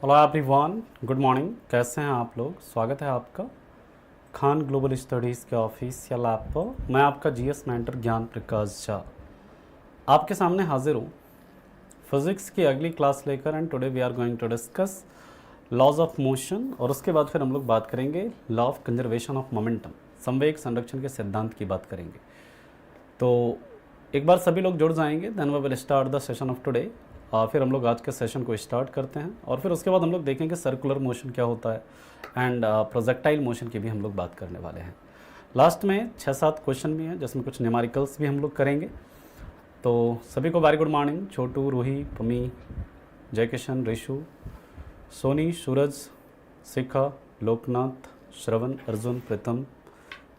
Hello everyone, good morning. कैसे हैं आप लोग? स्वागत है आपका खान ग्लोबल स्टडीज़ के ऑफिस या लैब पर। मैं आपका जीएस मेंटर ज्ञान प्रकाश झा आपके सामने हाजिर हूँ फिज़िक्स की अगली क्लास लेकर। And today we are going to discuss laws of motion, और उसके बाद फिर हम लोग बात करेंगे law of conservation of momentum, संवेग संरक्षण के सिद्धांत की बात करेंगे। तो एक बार सभी लोग जुड़ जाएंगे, then we will start the session of today. फिर हम लोग आज के सेशन को स्टार्ट करते हैं, और फिर उसके बाद हम लोग देखेंगे सर्कुलर मोशन क्या होता है, एंड प्रोजेक्टाइल मोशन की भी हम लोग बात करने वाले हैं। लास्ट में 6-7 क्वेश्चन भी हैं, जिसमें कुछ न्यूमेरिकल्स भी हम लोग करेंगे। तो सभी को वेरी गुड मॉर्निंग। छोटू, रूही, पमी, जय किशन, रिशु, सोनी, सूरज, शिखा, लोकनाथ, श्रवण, अर्जुन, प्रीतम,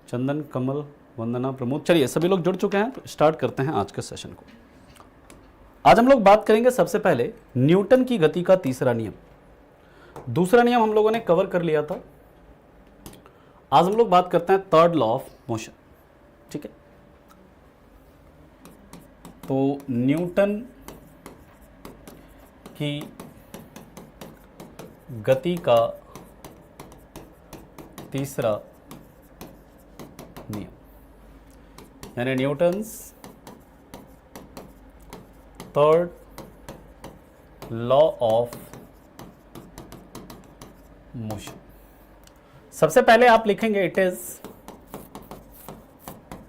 चंदन, कमल, वंदना, प्रमोद। चलिए सभी लोग जुड़ चुके हैं, तो स्टार्ट करते हैं आज के सेशन को। आज हम लोग बात करेंगे सबसे पहले न्यूटन की गति का तीसरा नियम। दूसरा नियम हम लोगों ने कवर कर लिया था। आज हम लोग बात करते हैं थर्ड लॉ ऑफ मोशन। ठीक है, तो न्यूटन की गति का तीसरा नियम, यानी Newton's third law of motion. सबसे पहले आप लिखेंगे it is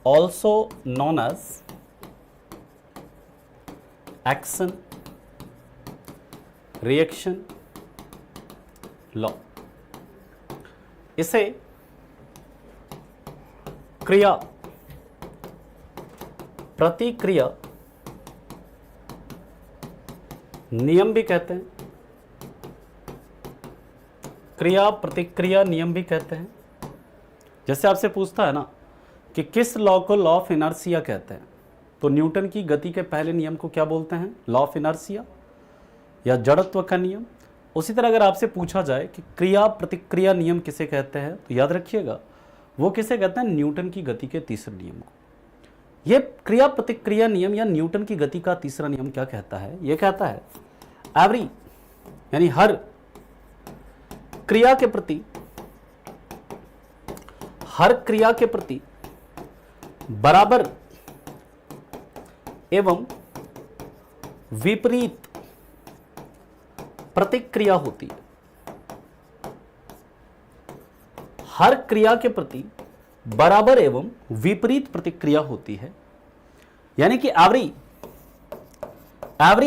also known as action reaction law. इसे क्रिया प्रतिक्रिया नियम भी कहते हैं, क्रिया प्रतिक्रिया नियम भी कहते हैं। जैसे आपसे पूछता है ना कि किस लॉ को लॉ ऑफ इनर्शिया कहते हैं, तो न्यूटन की गति के पहले नियम को क्या बोलते हैं? लॉ ऑफ इनर्शिया या जड़त्व का नियम। उसी तरह अगर आपसे पूछा जाए कि क्रिया प्रतिक्रिया नियम किसे कहते हैं, तो याद रखिएगा वो किसे कहते हैं? न्यूटन की गति के तीसरे नियम को। ये क्रिया प्रतिक्रिया नियम या न्यूटन की गति का तीसरा नियम क्या कहता है? ये कहता है एवरी, यानी हर क्रिया के प्रति, हर क्रिया के प्रति बराबर एवं विपरीत प्रतिक्रिया होती है। हर क्रिया के प्रति बराबर एवं विपरीत प्रतिक्रिया होती है, यानी कि every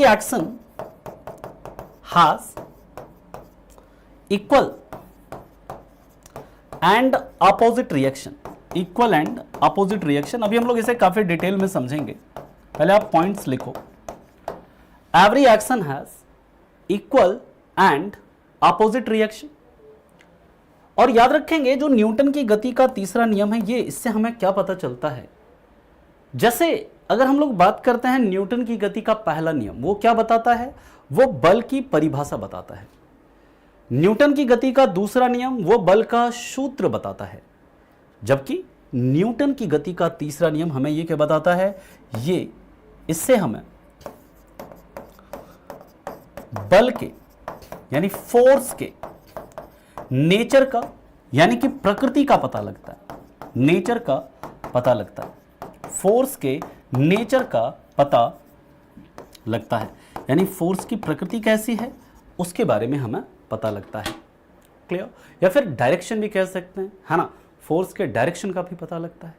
action has equal and opposite reaction. Equal and opposite reaction, अभी हम लोग इसे काफी डिटेल में समझेंगे। पहले आप पॉइंट्स लिखो। Every action has equal and opposite reaction. और याद रखेंगे जो न्यूटन की गति का तीसरा नियम है, ये इससे हमें क्या पता चलता है? जैसे अगर हम लोग बात करते हैं न्यूटन की गति का पहला नियम, वो क्या बताता है? वो बल की परिभाषा बताता है। न्यूटन की गति का दूसरा नियम वो बल का सूत्र बताता है, जबकि न्यूटन की गति का तीसरा नियम हमें ये क्या बताता है? ये इससे हमें बल के यानी फोर्स के नेचर का, यानी कि प्रकृति का पता लगता है। नेचर का पता लगता है, फोर्स के नेचर का पता लगता है, यानी फोर्स की प्रकृति कैसी है उसके बारे में हमें पता लगता है। क्लियर? या फिर डायरेक्शन भी कह सकते हैं, है ना? फोर्स के डायरेक्शन का भी पता लगता है।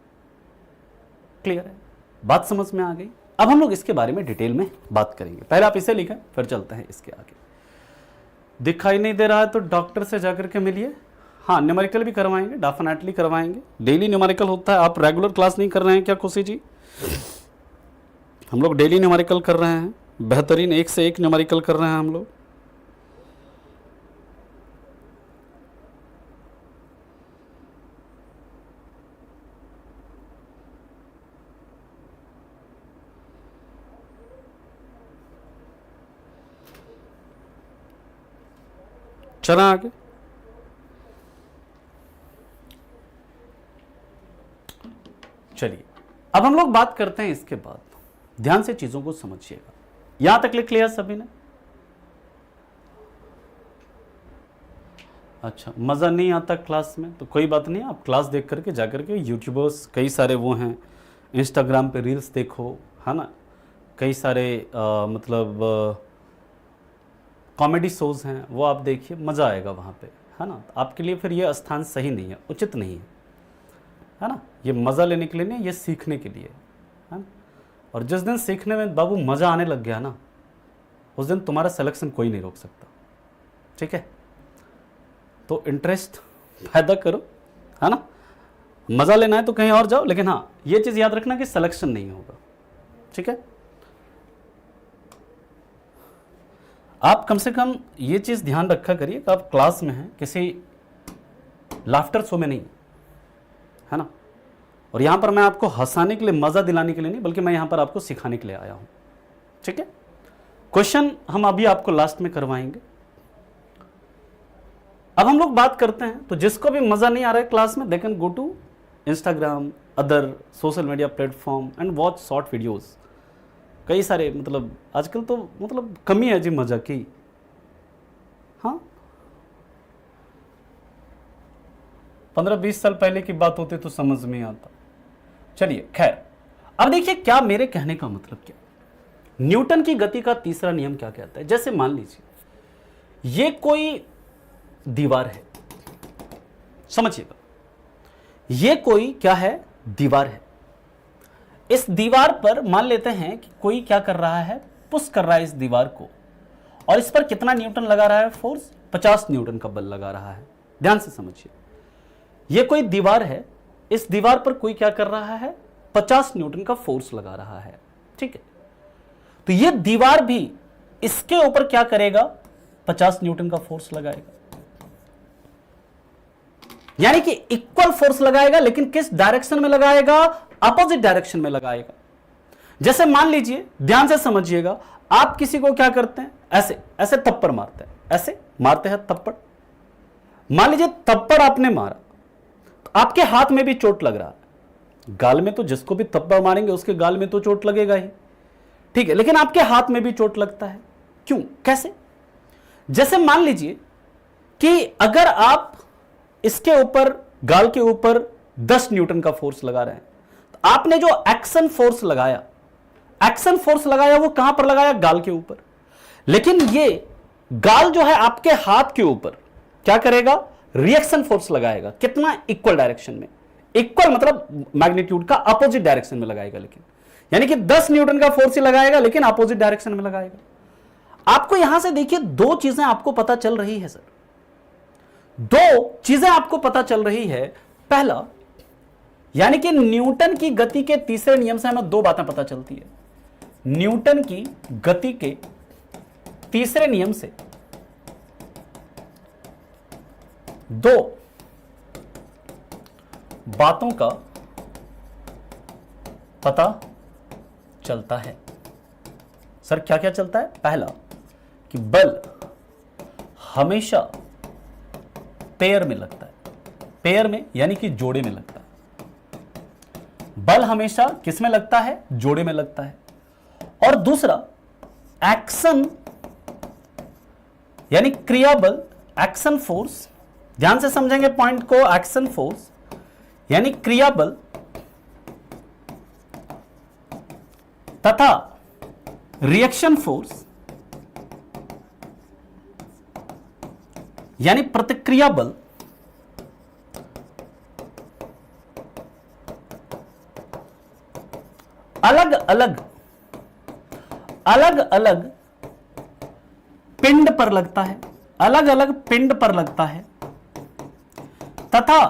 क्लियर है? बात समझ में आ गई? अब हम लोग इसके बारे में डिटेल में बात करेंगे। पहले आप इसे लिखें, फिर चलते हैं इसके आगे। दिखाई नहीं दे रहा है तो डॉक्टर से जाकर के मिलिए। हाँ, न्यूमेरिकल भी करवाएंगे, डेफिनेटली करवाएंगे। डेली न्यूमेरिकल होता है। आप रेगुलर क्लास नहीं कर रहे हैं क्या खुशी जी? हम लोग डेली न्यूमेरिकल कर रहे हैं, बेहतरीन, एक से एक न्यूमेरिकल कर रहे हैं हम लोग। चला आगे। चलिए अब हम लोग बात करते हैं इसके बाद, ध्यान से चीजों को समझिएगा। यहां तक लिख लिया सभी ने? अच्छा, मज़ा नहीं आता क्लास में तो कोई बात नहीं, आप क्लास देख करके जा करके यूट्यूबर्स कई सारे वो हैं, इंस्टाग्राम पे रील्स देखो, है ना, कई सारे मतलब कॉमेडी शोज़ हैं वो आप देखिए, मज़ा आएगा वहाँ पे, है ना। आपके लिए फिर ये स्थान सही नहीं है, उचित नहीं है ना। ये मज़ा लेने के लिए नहीं, ये सीखने के लिए है ना। और जिस दिन सीखने में बाबू मज़ा आने लग गया ना, उस दिन तुम्हारा सिलेक्शन कोई नहीं रोक सकता, ठीक है। तो इंटरेस्ट पैदा करो, है ना। मज़ा लेना है तो कहीं और जाओ, लेकिन हाँ ये चीज़ याद रखना कि सिलेक्शन नहीं होगा, ठीक है। आप कम से कम ये चीज़ ध्यान रखा करिए कि आप क्लास में हैं, किसी लाफ्टर शो में नहीं, है ना। और यहाँ पर मैं आपको हंसाने के लिए, मज़ा दिलाने के लिए नहीं, बल्कि मैं यहाँ पर आपको सिखाने के लिए आया हूँ, ठीक है। क्वेश्चन हम अभी आपको लास्ट में करवाएंगे। अब हम लोग बात करते हैं, तो जिसको भी मज़ा नहीं आ रहा है क्लास में, they can go to Instagram, other social media platform and watch short videos. कई सारे, मतलब आजकल तो मतलब कमी है जी मज़ा की, हाँ। 15-20 साल पहले की बात होती तो समझ में आता। चलिए खैर, अब देखिए क्या मेरे कहने का मतलब क्या। न्यूटन की गति का तीसरा नियम क्या कहता है। जैसे मान लीजिए ये कोई दीवार है, समझिएगा, ये कोई क्या है, दीवार है। इस दीवार पर मान लेते हैं कि कोई क्या कर रहा है, पुश कर रहा है इस दीवार को, और इस पर कितना न्यूटन लगा रहा है, फोर्स 50 न्यूटन का बल लगा रहा है। ध्यान से समझिए, ये कोई दीवार है, इस दीवार पर कोई क्या कर रहा है, 50 न्यूटन का फोर्स लगा रहा है, ठीक है। तो ये दीवार भी इसके ऊपर क्या करेगा, 50 न्यूटन का फोर्स लगाएगा, यानी कि इक्वल फोर्स लगाएगा, लेकिन किस डायरेक्शन में लगाएगा, अपोजिट डायरेक्शन में लगाएगा। जैसे मान लीजिए, ध्यान से समझिएगा, आप किसी को क्या करते हैं, ऐसे ऐसे थप्पड़ मारते हैं, ऐसे मारते हैं थप्पड़। मान लीजिए थप्पड़ आपने मारा, तो आपके हाथ में भी चोट लग रहा है। गाल में तो जिसको भी थप्पड़ मारेंगे उसके गाल में तो चोट लगेगा ही, ठीक है, लेकिन आपके हाथ में भी चोट लगता है। क्यों, कैसे। जैसे मान लीजिए कि अगर आप इसके ऊपर, गाल के ऊपर 10 न्यूटन का फोर्स लगा रहे हैं, तो आपने जो एक्शन फोर्स लगाया, वो कहां पर लगाया, गाल के ऊपर। लेकिन ये गाल जो है आपके हाथ के ऊपर क्या करेगा, रिएक्शन फोर्स लगाएगा। कितना, इक्वल डायरेक्शन में। इक्वल मतलब मैग्नीट्यूड का अपोजिट डायरेक्शन में लगाएगा, लेकिन यानी कि 10 न्यूटन का फोर्स ही लगाएगा, लेकिन अपोजिट डायरेक्शन में लगाएगा। आपको यहां से देखिए दो चीजें आपको पता चल रही है सर, दो चीजें आपको पता चल रही है। पहला, यानी कि न्यूटन की गति के तीसरे नियम से हमें दो बातें पता चलती है। न्यूटन की गति के तीसरे नियम से दो बातों का पता चलता है। सर क्या क्या चलता है। पहला कि बल हमेशा पेयर में लगता है, पेयर में यानी कि जोड़े में लगता है। बल हमेशा किस में लगता है, जोड़े में लगता है। और दूसरा एक्शन यानी क्रियाबल, एक्शन फोर्स, ध्यान से समझेंगे पॉइंट को। एक्शन फोर्स यानी क्रियाबल तथा रिएक्शन फोर्स यानी प्रतिक्रिया बल अलग अलग पिंड पर लगता है, अलग अलग पिंड पर लगता है तथा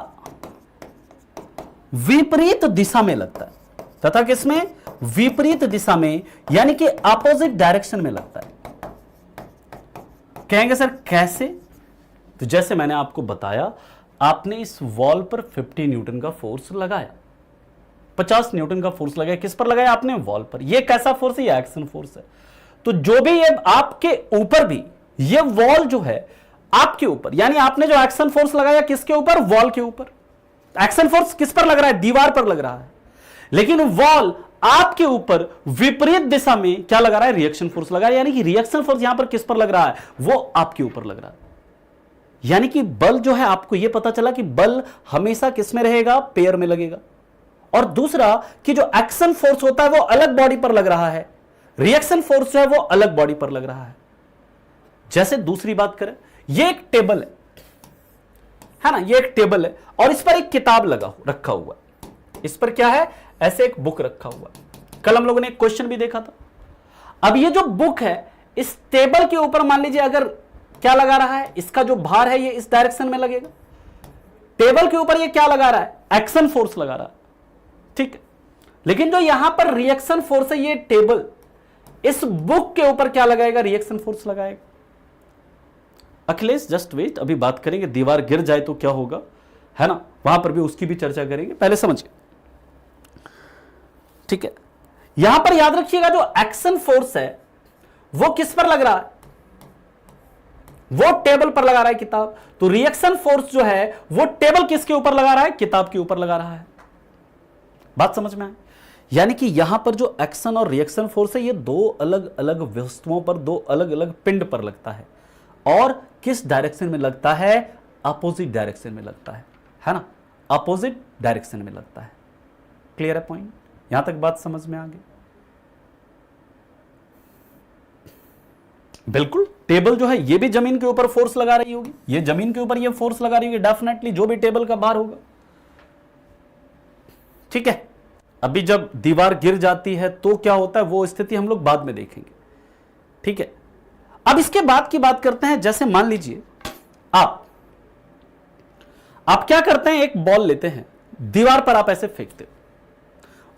विपरीत दिशा में लगता है। तथा किसमें, विपरीत दिशा में यानी कि अपोजिट डायरेक्शन में लगता है। कहेंगे सर कैसे। तो जैसे मैंने आपको बताया, आपने इस वॉल पर 50 न्यूटन का फोर्स लगाया, 50 न्यूटन का फोर्स लगाया। किस पर लगाया आपने, वॉल पर। ये कैसा फोर्स है, ये एक्शन फोर्स है। तो जो भी ये आपके ऊपर भी, ये वॉल जो है आपके ऊपर, यानी आपने जो एक्शन फोर्स लगाया किसके ऊपर, वॉल के ऊपर। एक्शन फोर्स किस पर लग रहा है, दीवार पर लग रहा है। लेकिन वॉल आपके ऊपर विपरीत दिशा में क्या लगा रहा है, रिएक्शन फोर्स लगा रहा है। यानी कि रिएक्शन फोर्स यहां पर किस पर लग रहा है, वो आपके ऊपर लग रहा है। यानी कि बल जो है, आपको यह पता चला कि बल हमेशा किस में रहेगा, पेयर में लगेगा। और दूसरा कि जो एक्शन फोर्स होता है वो अलग बॉडी पर लग रहा है, रिएक्शन फोर्स जो है वो अलग बॉडी पर लग रहा है। जैसे दूसरी बात करें, ये एक टेबल है ना, ये एक टेबल है और इस पर एक किताब रखा हुआ है। इस पर क्या है, ऐसे एक बुक रखा हुआ है। कल हम लोगों ने एक क्वेश्चन भी देखा था। अब ये जो बुक है, इस टेबल के ऊपर मान लीजिए अगर क्या लगा रहा है, इसका जो भार है ये इस डायरेक्शन में लगेगा। टेबल के ऊपर ये क्या लगा रहा है, एक्शन फोर्स लगा रहा है, ठीक है। लेकिन जो यहां पर रिएक्शन फोर्स है, ये टेबल इस बुक के ऊपर क्या लगाएगा, रिएक्शन फोर्स लगाएगा। अखिलेश जस्ट वेट, अभी बात करेंगे दीवार गिर जाए तो क्या होगा, है ना, वहां पर भी उसकी भी चर्चा करेंगे, पहले समझिए, ठीक है। यहां पर याद रखिएगा जो एक्शन फोर्स है वो किस पर लग रहा है, वो टेबल पर लगा रहा है किताब। तो रिएक्शन फोर्स जो है वो टेबल किसके ऊपर लगा रहा है, किताब के ऊपर लगा रहा है। बात समझ में आए? यानी कि यहां पर जो एक्शन और रिएक्शन फोर्स है ये दो अलग अलग वस्तुओं पर, दो अलग अलग पिंड पर लगता है। और किस डायरेक्शन में लगता है, अपोजिट डायरेक्शन में लगता है ना, अपोजिट डायरेक्शन में लगता है। क्लियर है पॉइंट? यहां तक बात समझ में आ गई? बिल्कुल, टेबल जो है ये भी जमीन के ऊपर फोर्स लगा रही होगी, ये जमीन के ऊपर ये फोर्स लगा रही होगी डेफिनेटली, जो भी टेबल का भार होगा, ठीक है। अभी जब दीवार गिर जाती है तो क्या होता है, वो स्थिति हम लोग बाद में देखेंगे, ठीक है। अब इसके बाद की बात करते हैं। जैसे मान लीजिए आप क्या करते हैं, एक बॉल लेते हैं, दीवार पर आप ऐसे फेंकते हो,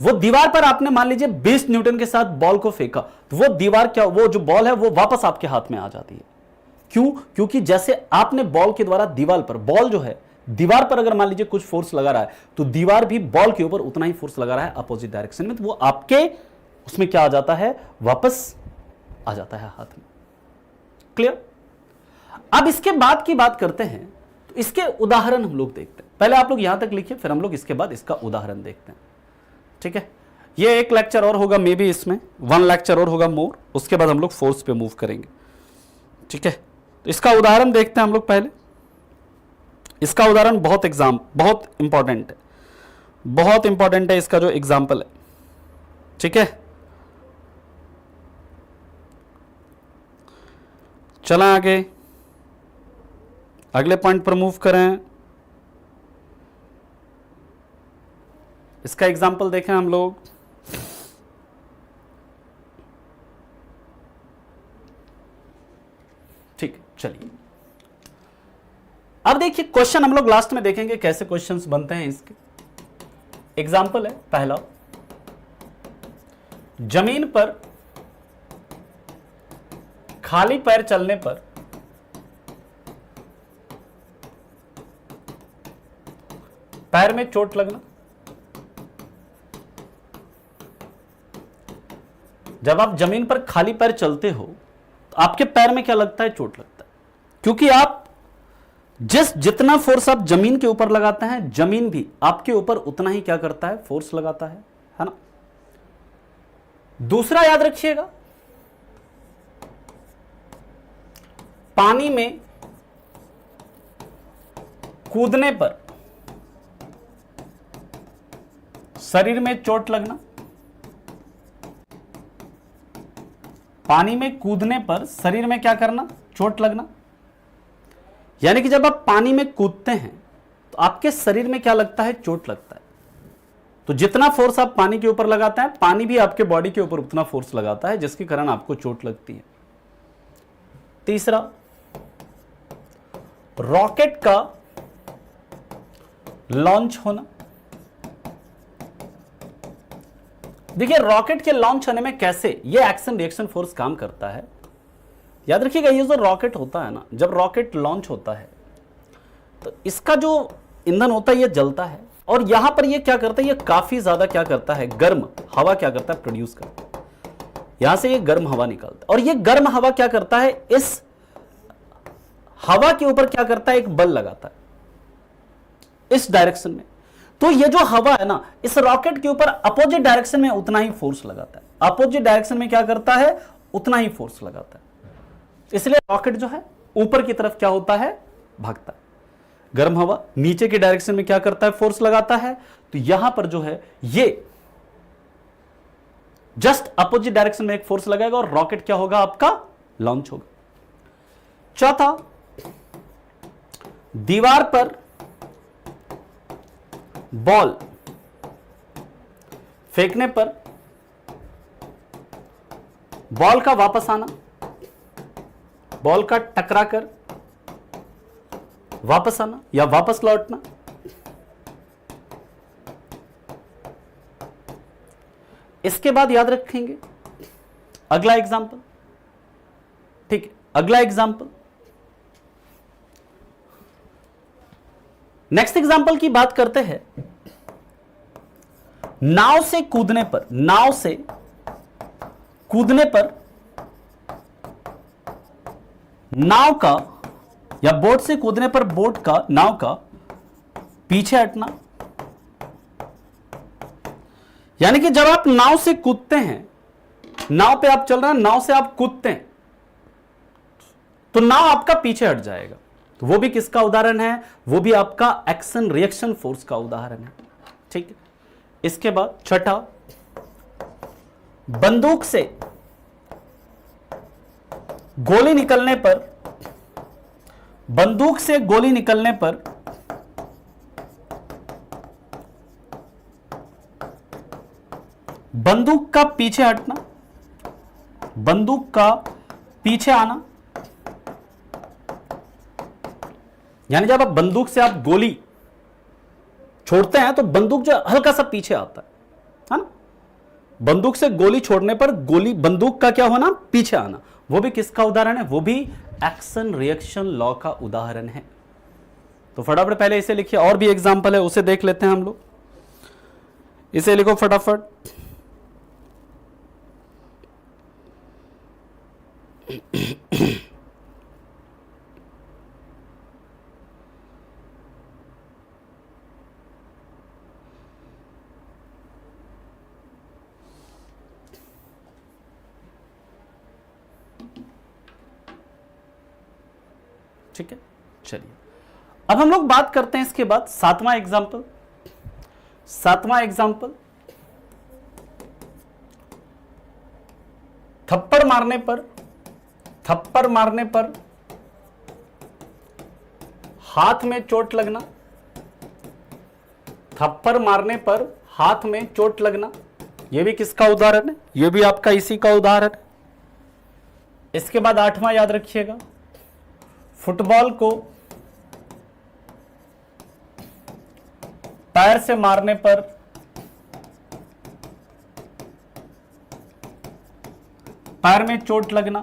वो दीवार पर आपने मान लीजिए 20 न्यूटन के साथ बॉल को फेंका, तो वो दीवार क्या, वो जो बॉल है वो वापस आपके हाथ में आ जाती है। क्यों? क्योंकि जैसे आपने बॉल के द्वारा दीवार पर, बॉल जो है दीवार पर अगर मान लीजिए कुछ फोर्स लगा रहा है, तो दीवार भी बॉल के ऊपर उतना ही फोर्स लगा रहा है अपोजिट डायरेक्शन में, तो वो आपके उसमें क्या आ जाता है, वापस आ जाता है हाथ में। क्लियर? अब इसके बाद की बात करते हैं, तो इसके उदाहरण हम लोग देखते हैं। पहले आप लोग यहां तक लिखिए, फिर हम लोग इसके बाद इसका उदाहरण देखते हैं, ठीक है। ये एक लेक्चर और होगा, मे बी इसमें 1 लेक्चर और होगा मोर, उसके बाद हम लोग फोर्स पे मूव करेंगे, ठीक है। तो इसका उदाहरण देखते हैं हम लोग पहले। इसका उदाहरण बहुत इंपॉर्टेंट है, बहुत इंपॉर्टेंट है इसका जो एग्जाम्पल है, ठीक है। चला आगे, अगले पॉइंट पर मूव करें। इसका एग्जाम्पल देखें हम लोग। ठीक, चलिए अब देखिए क्वेश्चन हम लोग लास्ट में देखेंगे कैसे क्वेश्चंस बनते हैं इसके। एग्जाम्पल है पहला, जमीन पर खाली पैर चलने पर पैर में चोट लगना। जब आप जमीन पर खाली पैर चलते हो तो आपके पैर में क्या लगता है, चोट लगता है, क्योंकि आप जितना फोर्स आप जमीन के ऊपर लगाते हैं, जमीन भी आपके ऊपर उतना ही क्या करता है, फोर्स लगाता है ना। दूसरा याद रखिएगा, पानी में कूदने पर शरीर में चोट लगना। पानी में कूदने पर शरीर में क्या करना, चोट लगना। यानी कि जब आप पानी में कूदते हैं तो आपके शरीर में क्या लगता है, चोट लगता है। तो जितना फोर्स आप पानी के ऊपर लगाते हैं, पानी भी आपके बॉडी के ऊपर उतना फोर्स लगाता है, जिसके कारण आपको चोट लगती है। तीसरा, रॉकेट का लॉन्च होना। देखिए रॉकेट के लॉन्च होने में कैसे ये एक्शन रिएक्शन फोर्स काम करता है, याद रखिएगा। ये जो रॉकेट होता है ना, जब रॉकेट लॉन्च होता है तो इसका जो ईंधन होता है ये जलता है, और यहां पर ये क्या करता है, ये काफी ज्यादा क्या करता है, गर्म हवा क्या करता है, प्रोड्यूस करता है। यहां से ये गर्म हवा निकलता है, और ये गर्म हवा क्या करता है, इस हवा के ऊपर क्या करता है, एक बल लगाता है इस डायरेक्शन में। तो ये जो हवा है ना, इस रॉकेट के ऊपर अपोजिट डायरेक्शन में उतना ही फोर्स लगाता है। अपोजिट डायरेक्शन में क्या करता है, उतना ही फोर्स लगाता है। इसलिए रॉकेट जो है ऊपर की तरफ क्या होता है, भागता है। गर्म हवा नीचे की डायरेक्शन में क्या करता है, फोर्स लगाता है। तो यहां पर जो है ये जस्ट अपोजिट डायरेक्शन में एक फोर्स लगाएगा और रॉकेट क्या होगा आपका, लॉन्च होगा। चौथा, दीवार पर बॉल फेंकने पर बॉल का वापस आना, बॉल का टकरा कर वापस आना या वापस लौटना। इसके बाद याद रखेंगे अगला एग्जाम्पल, ठीक है, अगला एग्जाम्पल, नेक्स्ट एग्जाम्पल की बात करते हैं। नाव से कूदने पर, नाव से कूदने पर नाव का या बोट से कूदने पर बोट का, नाव का पीछे हटना। यानी कि जब आप नाव से कूदते हैं, नाव पे आप चल रहे हैं, नाव से आप कूदते हैं तो नाव आपका पीछे हट जाएगा। तो वो भी किसका उदाहरण है, वो भी आपका एक्शन रिएक्शन फोर्स का उदाहरण है। ठीक है, इसके बाद छठा, बंदूक से गोली निकलने पर, बंदूक से गोली निकलने पर बंदूक का पीछे हटना, बंदूक का पीछे आना। यानी जब आप बंदूक से आप गोली छोड़ते हैं तो बंदूक जो हल्का सा पीछे आता है ना। बंदूक से गोली छोड़ने पर गोली, बंदूक का क्या होना, पीछे आना। वो भी किसका उदाहरण है, वो भी एक्शन रिएक्शन लॉ का उदाहरण है। तो फटाफट पहले इसे लिखिए, और भी एग्जांपल है उसे देख लेते हैं हम लोग। इसे लिखो फटाफट। ठीक है, चलिए अब हम लोग बात करते हैं इसके बाद सातवां एग्जाम्पल। सातवां एग्जाम्पल, थप्पड़ मारने पर, थप्पड़ मारने पर हाथ में चोट लगना, थप्पड़ मारने पर हाथ में चोट लगना। यह भी किसका उदाहरण है, यह भी आपका इसी का उदाहरण है। इसके बाद आठवां याद रखिएगा, फुटबॉल को पैर से मारने पर पैर में चोट लगना।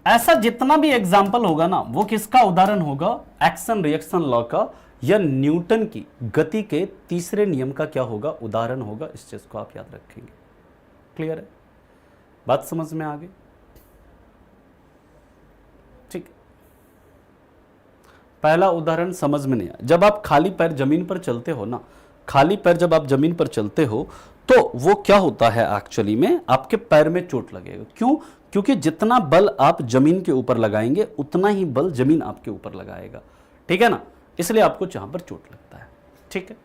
ऐसा जितना भी एग्जाम्पल होगा ना, वो किसका उदाहरण होगा, एक्शन रिएक्शन लॉ का या न्यूटन की गति के तीसरे नियम का क्या होगा, उदाहरण होगा। इस चीज को आप याद रखेंगे। क्लियर है, बात समझ में आ गई। ठीक, पहला उदाहरण समझ में नहीं आया। जब आप खाली पैर जमीन पर चलते हो ना, खाली पैर जब आप जमीन पर चलते हो तो वो क्या होता है, एक्चुअली में आपके पैर में चोट लगेगा। क्यों, क्योंकि जितना बल आप जमीन के ऊपर लगाएंगे उतना ही बल जमीन आपके ऊपर लगाएगा। ठीक है ना, इसलिए आपको जहां पर चोट लगता है। ठीक है,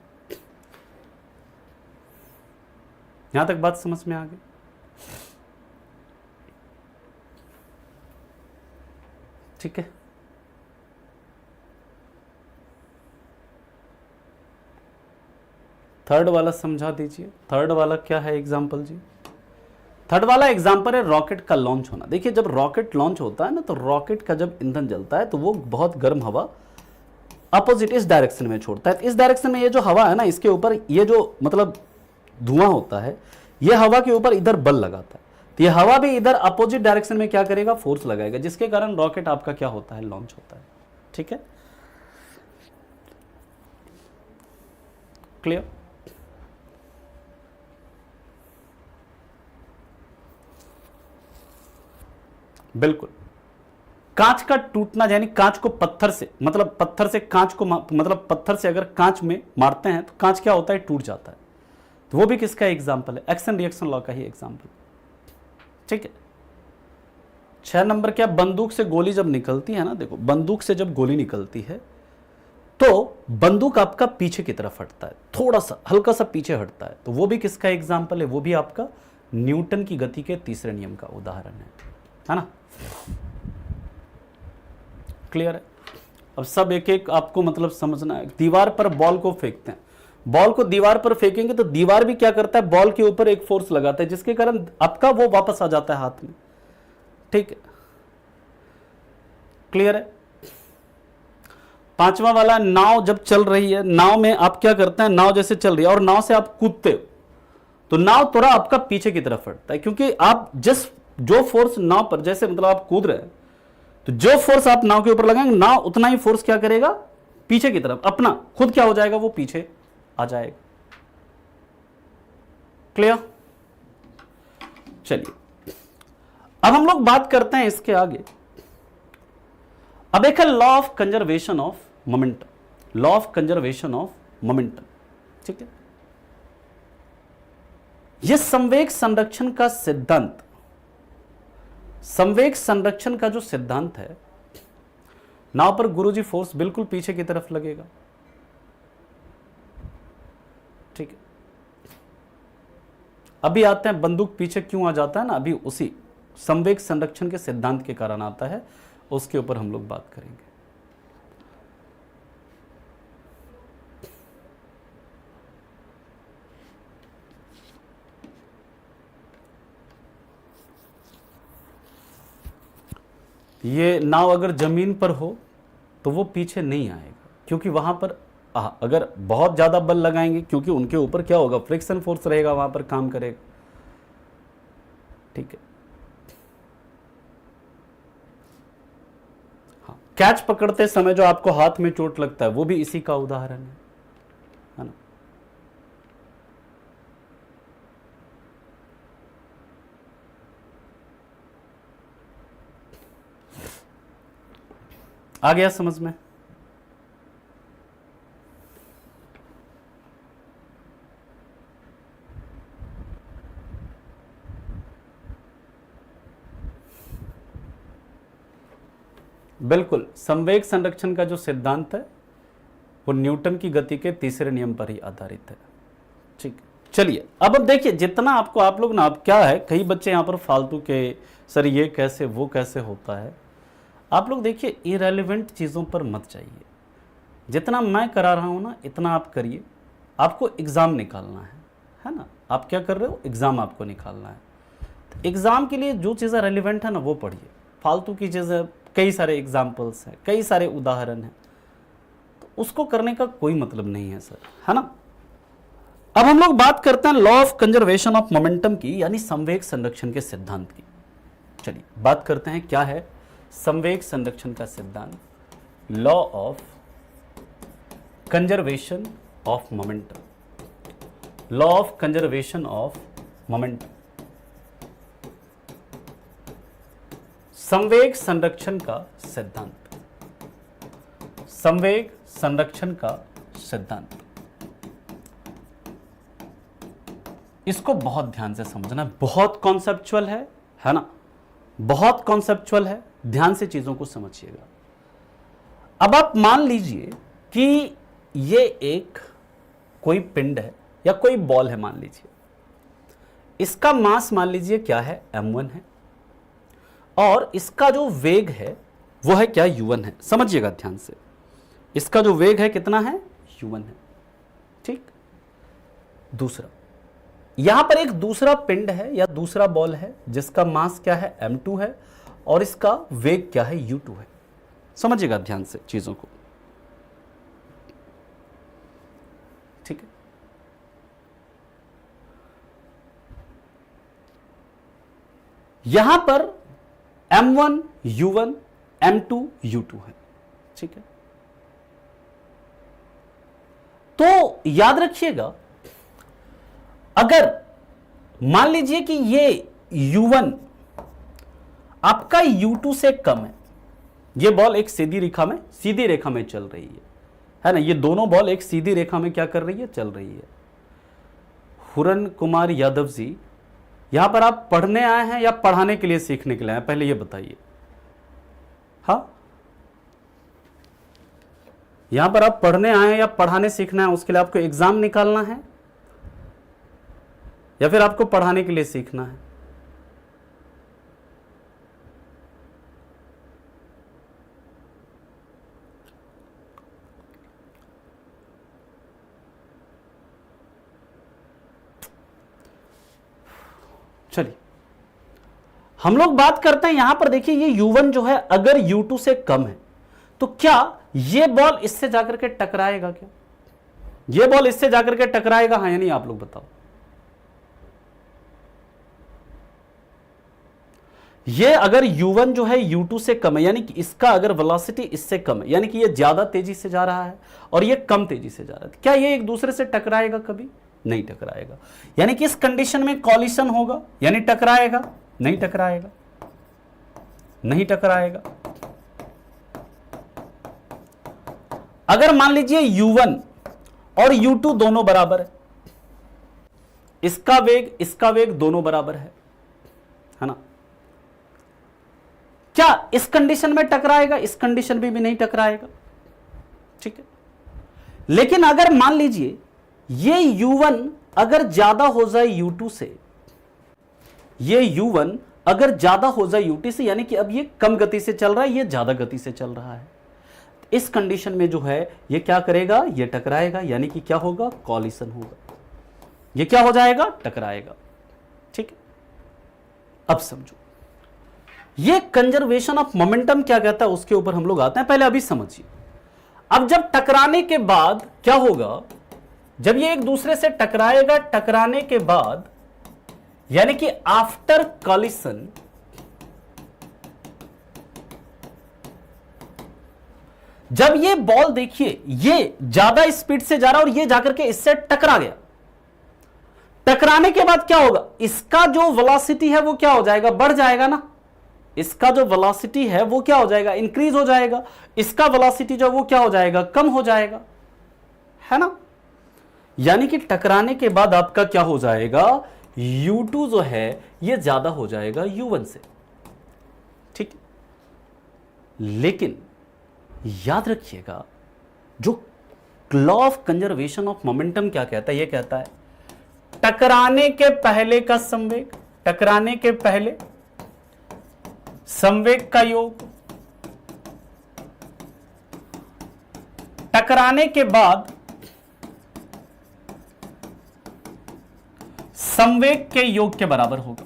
यहां तक बात समझ में आ गई। ठीक है, थर्ड वाला समझा दीजिए। थर्ड वाला क्या है एग्जाम्पल जी, थर्ड वाला एग्जाम्पल है रॉकेट का लॉन्च होना। देखिए जब रॉकेट लॉन्च होता है ना, तो रॉकेट का जब ईंधन जलता है तो वो बहुत गर्म हवा अपोजिट इस डायरेक्शन में छोड़ता है। इस डायरेक्शन में ये जो हवा है ना, इसके ऊपर ये जो मतलब धुआं होता है, ये हवा के ऊपर इधर बल लगाता है। तो ये हवा भी इधर अपोजिट डायरेक्शन में क्या करेगा, फोर्स लगाएगा, जिसके कारण रॉकेट आपका क्या होता है, लॉन्च होता है। ठीक है, क्लियर। बिल्कुल, कांच का टूटना, यानी कांच को पत्थर से, मतलब पत्थर से कांच को, मतलब पत्थर से अगर कांच में मारते हैं तो कांच क्या होता है, टूट जाता है। तो वो भी किसका एग्जाम्पल है, एक्शन रिएक्शन लॉ का ही एग्जाम्पल। ठीक है, 6 नंबर क्या, बंदूक से गोली जब निकलती है ना, देखो बंदूक से जब गोली निकलती है तो बंदूक आपका पीछे की तरफ हटता है, थोड़ा सा हल्का सा पीछे हटता है, तो वो भी किसका एग्जाम्पल है, वो भी आपका न्यूटन की गति के तीसरे नियम का उदाहरण है ना। क्लियर है। अब सब एक एक आपको मतलब समझना है। दीवार पर बॉल को फेंकते हैं, बॉल को दीवार पर फेंकेंगे तो दीवार भी क्या करता है, बॉल के ऊपर एक फोर्स लगाता है जिसके कारण आपका वो वापस आ जाता है हाथ में। ठीक है, क्लियर है। पांचवा वाला, नाव जब चल रही है, नाव में आप क्या करते हैं, नाव जैसे चल रही है और नाव से आप कूदते हो तो नाव थोड़ा आपका पीछे की तरफ हटता है, क्योंकि आप जो फोर्स नाव पर, जैसे मतलब आप कूद रहे हैं तो जो फोर्स आप नाव के ऊपर लगाएंगे, नाव उतना ही फोर्स क्या करेगा, पीछे की तरफ अपना खुद क्या हो जाएगा, वो पीछे आ जाएगा। क्लियर। चलिए अब हम लोग बात करते हैं इसके आगे। अब एक है law of conservation of momentum, law of conservation of momentum. ठीक है, यह संवेग संरक्षण का सिद्धांत, संवेग संरक्षण का जो सिद्धांत है, नाव पर गुरुजी फोर्स बिल्कुल पीछे की तरफ लगेगा। ठीक है, अभी आते हैं बंदूक पीछे क्यों आ जाता है ना, अभी उसी संवेग संरक्षण के सिद्धांत के कारण आता है, उसके ऊपर हम लोग बात करेंगे। ये नाव अगर जमीन पर हो तो वो पीछे नहीं आएगा, क्योंकि वहां पर अगर बहुत ज्यादा बल लगाएंगे, क्योंकि उनके ऊपर क्या होगा, फ्रिक्शन फोर्स रहेगा, वहां पर काम करेगा। ठीक है, हाँ, कैच पकड़ते समय जो आपको हाथ में चोट लगता है वो भी इसी का उदाहरण है ना। आ गया समझ में। बिल्कुल, संवेग संरक्षण का जो सिद्धांत है वो न्यूटन की गति के तीसरे नियम पर ही आधारित है। ठीक, चलिए अब देखिए, जितना आपको आप लोग ना, अब क्या है, कई बच्चे यहां पर फालतू के सर ये कैसे वो कैसे होता है, आप लोग देखिए इरेलीवेंट चीज़ों पर मत जाइए। जितना मैं करा रहा हूँ ना इतना आप करिए। आपको एग्ज़ाम निकालना है ना, आप क्या कर रहे हो, एग्ज़ाम आपको निकालना है। तो एग्ज़ाम के लिए जो चीज़ें रेलिवेंट है ना वो पढ़िए, फालतू की चीज़ें, कई सारे एग्जाम्पल्स हैं, कई सारे उदाहरण हैं, तो उसको करने का कोई मतलब नहीं है सर, है ना। अब हम लोग बात करते हैं law of conservation of momentum की, यानी संवेग संरक्षण के सिद्धांत की। चलिए बात करते हैं क्या है संवेग संरक्षण का सिद्धांत, law of conservation of momentum, law of conservation of momentum, संवेग संरक्षण का सिद्धांत, संवेग संरक्षण का सिद्धांत। इसको बहुत ध्यान से समझना, बहुत कॉन्सेप्चुअल है ना, बहुत कॉन्सेप्चुअल है, ध्यान से चीजों को समझिएगा। अब आप मान लीजिए कि ये एक कोई पिंड है या कोई बॉल है, मान लीजिए इसका मास मान लीजिए क्या है, m1 है, और इसका जो वेग है वो है क्या, u1 है। समझिएगा ध्यान से, इसका जो वेग है कितना है, u1 है। ठीक, दूसरा यहां पर एक दूसरा पिंड है या दूसरा बॉल है जिसका मास क्या है, m2 है, और इसका वेग क्या है, u2 है। समझिएगा ध्यान से चीजों को। ठीक है, यहां पर m1 u1 m2 u2 है। ठीक है, तो याद रखिएगा, अगर मान लीजिए कि ये u1 आपका u2 से कम है, ये बॉल एक सीधी रेखा में चल रही है ना, ये दोनों बॉल एक सीधी रेखा में क्या कर रही है, चल रही है। हुरन कुमार यादव जी यहां पर आप पढ़ने आए हैं या पढ़ाने के लिए, सीखने के लिए आए हैं, पहले ये बताइए। हाँ, यहां पर आप पढ़ने आए हैं या पढ़ाने सीखना है, उसके लिए आपको एग्जाम निकालना है या फिर आपको पढ़ाने के लिए सीखना है? चलिए हम लोग बात करते हैं यहां पर। देखिए ये U1 जो है अगर U2 से कम है तो क्या ये बॉल इससे जाकर के टकराएगा? क्या ये बॉल इससे जाकर के टकराएगा, हाँ या नहीं? आप लोग बताओ। ये अगर U1 जो है U2 से कम है, यानी कि इसका अगर वेलोसिटी इससे कम है, यानी कि ये ज्यादा तेजी से जा रहा है और ये कम तेजी से जा रहा है, क्या ये एक दूसरे से टकराएगा? कभी नहीं टकराएगा। यानी कि इस कंडीशन में कॉलिशन होगा, यानी टकराएगा? नहीं टकराएगा, नहीं टकराएगा। अगर मान लीजिए U1 और U2 दोनों बराबर है, इसका वेग दोनों बराबर है ना, क्या इस कंडीशन में टकराएगा? इस कंडीशन में भी नहीं टकराएगा, ठीक है। लेकिन अगर मान लीजिए ये U1 अगर ज्यादा हो जाए U2 से, ये U1 अगर ज्यादा हो जाए U2 से, यानी कि अब ये कम गति से चल रहा है, ये ज्यादा गति से चल रहा है, इस कंडीशन में जो है ये क्या करेगा? ये टकराएगा, यानी कि क्या होगा? कॉलिशन होगा। ये क्या हो जाएगा? टकराएगा, ठीक है। अब समझो ये कंजर्वेशन ऑफ मोमेंटम क्या कहता है, उसके ऊपर हम लोग आते हैं। पहले अभी समझिए। अब जब टकराने के बाद क्या होगा? जब ये एक दूसरे से टकराएगा, टकराने के बाद यानी कि आफ्टर कॉलिशन, जब ये बॉल देखिए ये ज्यादा स्पीड से जा रहा है और ये जाकर के इससे टकरा गया, टकराने के बाद क्या होगा? इसका जो वेलोसिटी है वो क्या हो जाएगा? बढ़ जाएगा ना। इसका जो वेलोसिटी है वो क्या हो जाएगा? इंक्रीज हो जाएगा। इसका वेलोसिटी जो वो क्या हो जाएगा? कम हो जाएगा, है ना। यानी कि टकराने के बाद आपका क्या हो जाएगा? U2 जो है ये ज्यादा हो जाएगा U1 से, ठीक। लेकिन याद रखिएगा जो law of conservation of momentum क्या कहता है? ये कहता है टकराने के पहले का संवेग, टकराने के पहले संवेग का योग, टकराने के बाद संवेग के योग के बराबर होगा।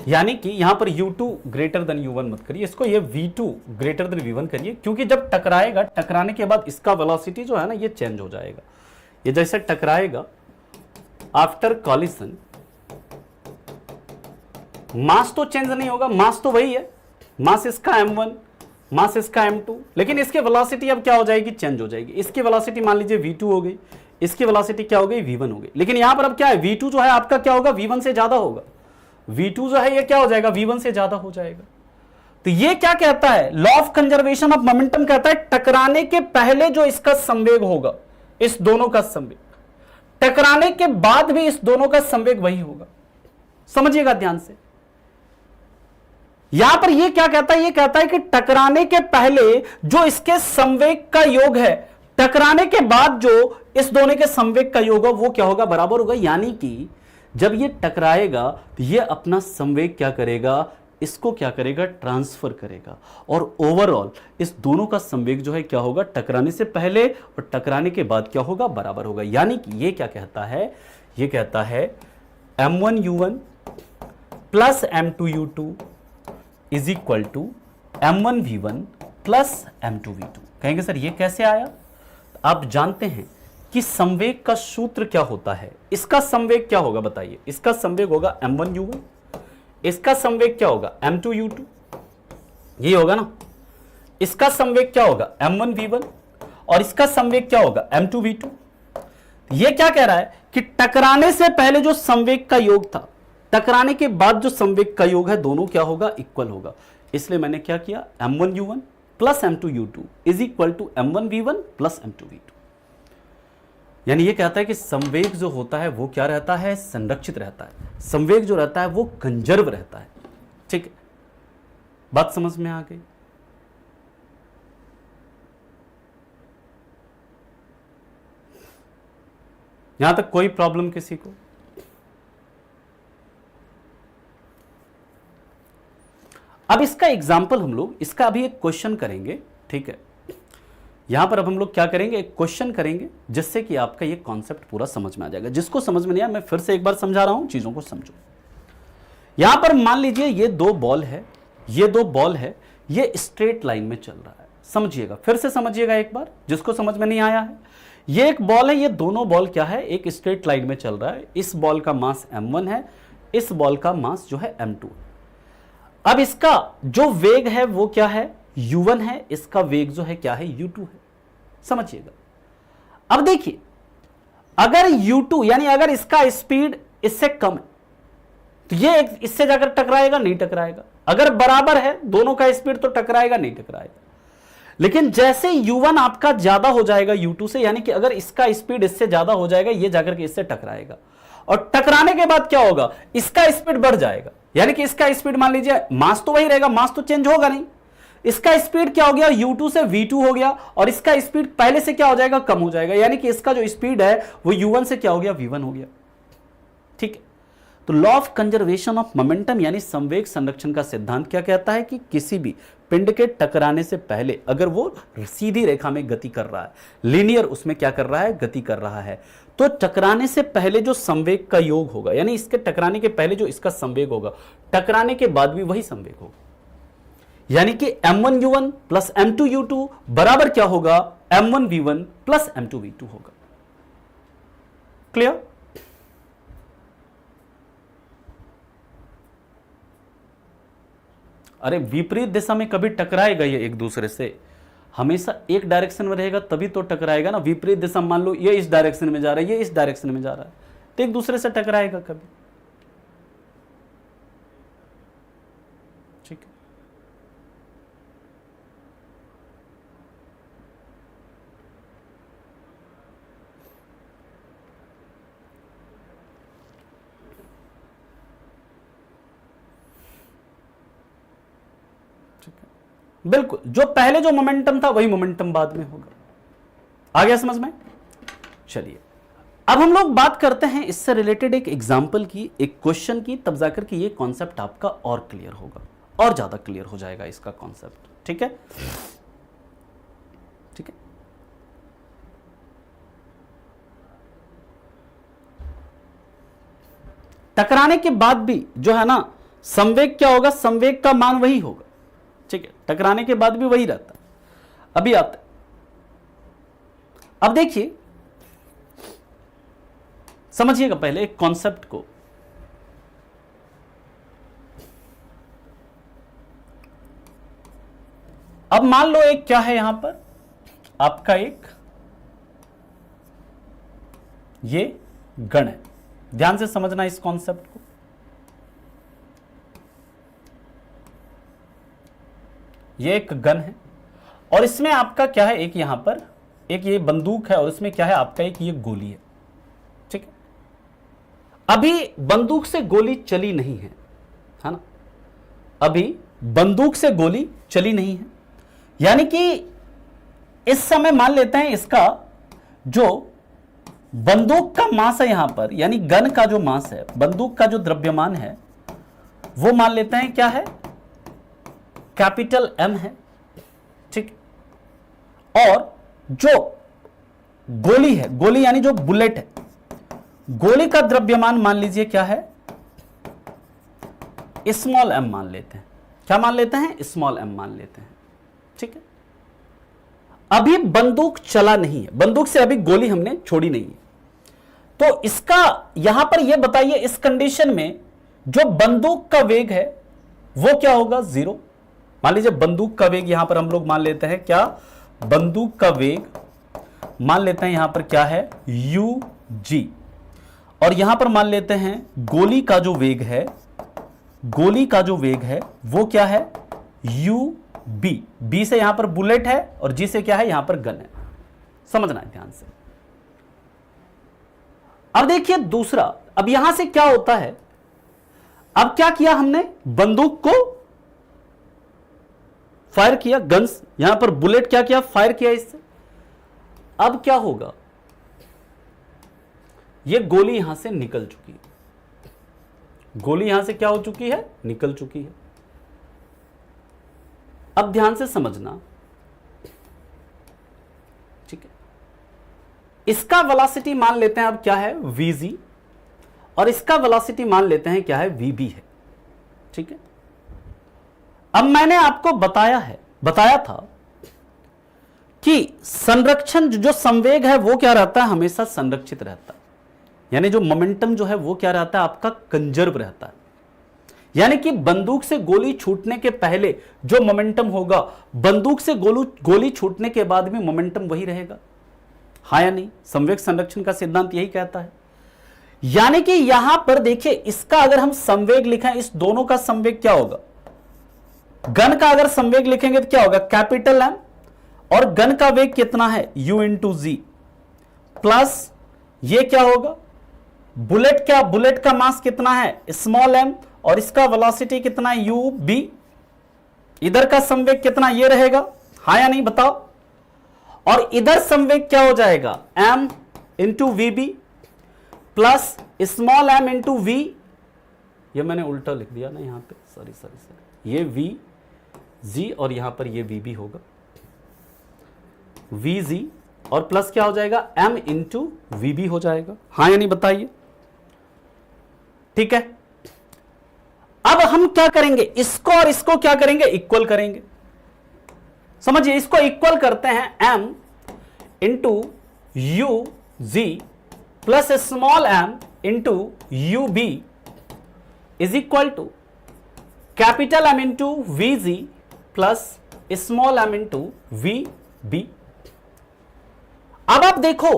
यानी कि यहां पर U2 ग्रेटर देन U1 मत करिए, इसको ये V2 ग्रेटर देन V1 करिए, क्योंकि जब टकराएगा, टकराने के बाद इसका वेलोसिटी जो है ना ये चेंज हो जाएगा। ये जैसे टकराएगा आफ्टर कॉलिशन, मास तो चेंज नहीं होगा, मास तो वही है, मास इसका M1, मास इसका M2, लेकिन इसकी वेलोसिटी अब क्या हो जाएगी? चेंज हो जाएगी। इसकी वेलोसिटी मान लीजिए V2 हो गई, इसकी वेलोसिटी क्या हो गई? V1 हो गई। लेकिन यहां पर अब क्या है? V2 जो है आपका क्या होगा? V1 से ज्यादा होगा। V2 जो है ये क्या हो जाएगा? V1 से ज्यादा हो जाएगा। तो ये क्या कहता है? Law of conservation of momentum कहता है टकराने के पहले जो इसका संवेग होगा, इस दोनों का संवेग, टकराने के बाद भी इस दोनों का संवेग वही होगा। समझिएगा ध्यान से। यहां पर ये क्या कहता है? ये कहता है कि टकराने के पहले जो इसके संवेग का योग है, टकराने के बाद जो इस दोनों के संवेग का योग होगा वो क्या होगा? बराबर होगा। यानी कि जब ये टकराएगा तो ये अपना संवेग क्या करेगा? इसको क्या करेगा? ट्रांसफर करेगा। और ओवरऑल इस दोनों का संवेग जो है क्या होगा? टकराने से पहले और टकराने के बाद क्या होगा? बराबर होगा। यानी कि ये क्या कहता है? ये कहता है M1U1 plus M2U2 is equal to M1V1 plus M2V2। कहेंगे सर ये कैसे आया? आप जानते हैं कि संवेग का सूत्र क्या होता है? इसका संवेग क्या होगा बताइए? इसका संवेग होगा M1U1, इसका संवेग क्या होगा? M2U2, ये होगा ना। इसका संवेग क्या होगा? M1V1, और इसका संवेग क्या होगा? M2V2। ये क्या कह रहा है कि टकराने से पहले जो संवेग का योग था, टकराने के बाद जो संवेग का योग है, दोनों क्या होगा? इक्वल होगा। इसलिए मैंने क्या किया? M1U1 plus m2u2 is equal to m1v1 plus m2v2। यानी ये कहता है कि संवेग जो होता है वो क्या रहता है, संरक्षित रहता है। संवेग जो रहता है वो कंजर्व रहता है। ठीक है, बात समझ में आ गई। यहां तक कोई प्रॉब्लम किसी को? अब इसका एग्जाम्पल हम लोग, इसका अभी एक क्वेश्चन करेंगे। ठीक है, यहां पर अब हम लोग क्या करेंगे, एक क्वेश्चन करेंगे जिससे कि आपका ये कॉन्सेप्ट पूरा समझ में आ जाएगा। जिसको समझ में नहीं आया मैं फिर से एक बार समझा रहा हूं, चीजों को समझो। यहां पर मान लीजिए ये दो बॉल है, ये दो बॉल है, ये स्ट्रेट लाइन में चल रहा है। समझिएगा, फिर से समझिएगा एक बार, जिसको समझ में नहीं आया है। ये एक बॉल है, ये दोनों बॉल क्या है, एक स्ट्रेट लाइन में चल रहा है। इस बॉल का मास m1 है, इस बॉल का मास जो है m2। अब इसका जो वेग है वो क्या है, u1 है, इसका वेग जो है क्या है, u2 है। समझिएगा। अब देखिए, अगर u2 यानी अगर इसका स्पीड इससे कम है तो ये इससे जाकर टकराएगा, नहीं टकराएगा। अगर बराबर है दोनों का स्पीड तो टकराएगा, नहीं टकराएगा। लेकिन जैसे u1 आपका ज्यादा हो जाएगा u2 से, यानी कि अगर इसका स्पीड इससे ज्यादा हो जाएगा, ये जाकर के इससे टकराएगा। और टकराने के बाद क्या होगा, इसका स्पीड बढ़ जाएगा। यानी कि इसका स्पीड मान लीजिए, मास तो वही रहेगा, मास तो चेंज होगा नहीं। इसका स्पीड क्या हो गया, u2 से v2 हो गया, और इसका स्पीड पहले से क्या हो जाएगा, कम हो जाएगा। यानी कि इसका जो स्पीड है वो u1 से क्या हो गया, v1 हो गया। ठीक है, तो law of conservation of momentum यानी संवेग संरक्षण का सिद्धांत क्या कहता है कि किसी भी पिंड के टकराने से पहले अगर वो सीधी रेखा में गति कर रहा है, लीनियर उसमें क्या कर रहा है, गति कर रहा है, तो टकराने से पहले जो संवेग का योग होगा, यानी इसके टकराने के पहले जो इसका संवेग होगा, टकराने के बाद भी वही संवेग होगा। यानी कि m1u1 प्लस m2u2 बराबर क्या होगा, m1v1 प्लस m2v2 होगा। क्लियर? अरे विपरीत दिशा में कभी टकराएगा ये एक दूसरे से, हमेशा एक डायरेक्शन में रहेगा तभी तो टकराएगा ना। विपरीत दिशा, मान लो ये इस डायरेक्शन में जा रहा है, ये इस डायरेक्शन में जा रहा है, तो एक दूसरे से टकराएगा कभी। ठीक है, बिल्कुल। जो पहले जो मोमेंटम था वही मोमेंटम बाद में होगा। आ गया समझ में? चलिए, अब हम लोग बात करते हैं इससे रिलेटेड एक एग्जांपल की, एक क्वेश्चन की, तब जाकर के ये कॉन्सेप्ट आपका और क्लियर होगा, और ज्यादा क्लियर हो जाएगा इसका कॉन्सेप्ट। ठीक है, ठीक है। टकराने के बाद भी जो है ना संवेग क्या होगा, संवेग का मान वही होगा। ठीक है, टकराने के बाद भी वही रहता है। अभी आता है, अब देखिए, समझिएगा पहले एक कॉन्सेप्ट को। अब मान लो एक क्या है, यहां पर आपका एक ये गण है। ध्यान से समझना इस कॉन्सेप्ट को। ये एक गन है और इसमें आपका क्या है, एक यहां पर एक ये बंदूक है और इसमें क्या है आपका एक ये गोली है। ठीक है, अभी बंदूक से गोली चली नहीं है ना, अभी बंदूक से गोली चली नहीं है। यानी कि इस समय मान लेते हैं इसका जो बंदूक का मास है यहां पर, यानी गन का जो मास है, बंदूक का जो द्रव्यमान है वो मान लेते हैं क्या है, कैपिटल M है। ठीक, और जो गोली है, गोली यानी जो बुलेट है, गोली का द्रव्यमान मान लीजिए क्या है, स्मॉल m मान लेते हैं। क्या मान लेते हैं, स्मॉल m मान लेते हैं। ठीक है, अभी बंदूक चला नहीं है, बंदूक से अभी गोली हमने छोड़ी नहीं है। तो इसका यहां पर यह बताइए, इस कंडीशन में जो बंदूक का वेग है वो क्या होगा, 0। मान लीजिए बंदूक का वेग यहां पर हम लोग मान लेते हैं क्या, बंदूक का वेग मान लेते हैं यहां पर क्या है, ug, और यहां पर मान लेते हैं गोली का जो वेग है, गोली का जो वेग है वो क्या है, u बी, बी से यहां पर बुलेट है और जी से क्या है, यहां पर गन है। समझना है ध्यान से। अब देखिए दूसरा, अब यहां से क्या होता है, अब क्या किया हमने, बंदूक को फायर किया, गन्स यहां पर बुलेट क्या किया, फायर किया इससे। अब क्या होगा, यह गोली यहां से निकल चुकी है, गोली यहां से क्या हो चुकी है, निकल चुकी है। अब ध्यान से समझना, ठीक है, इसका वेलोसिटी मान लेते हैं अब क्या है, vg, और इसका वेलोसिटी मान लेते हैं क्या है, vb है। ठीक है, अब मैंने आपको बताया था कि संरक्षण, जो संवेग है वो क्या रहता है, हमेशा संरक्षित रहता है, यानी जो मोमेंटम जो है वो क्या रहता है, आपका कंजर्व रहता है। यानी कि बंदूक से गोली छूटने के पहले जो मोमेंटम होगा, बंदूक से गोली छूटने के बाद भी मोमेंटम वही रहेगा, हाँ या नहीं। संवेग संरक्षण का सिद्धांत यही कहता है। यानी कि यहां पर देखिए, इसका अगर हम संवेग लिखें, इस दोनों का संवेग क्या होगा, गन का अगर संवेग लिखेंगे तो क्या होगा, कैपिटल एम, और गन का वेग कितना है, u इंटू जी, प्लस ये क्या होगा, बुलेट का मास कितना है, स्मॉल m, और इसका वेलोसिटी कितना है, u b, इधर का संवेग कितना ये रहेगा, हाँ या नहीं बताओ। और इधर संवेग क्या हो जाएगा, m into V B plus small m into v, ये मैंने उल्टा लिख दिया ना यहां पे, सॉरी, ये v g और यहां पर ये v b होगा, vg और प्लस क्या हो जाएगा, m इंटू वी बी हो जाएगा, हाँ या नहीं बताइए। ठीक है, अब हम क्या करेंगे, इसको और इसको क्या करेंगे, इक्वल करेंगे। समझिए, इसको इक्वल करते हैं, m into U G plus small m into U B is equal to capital M into V G plus small m into V B. अब आप देखो,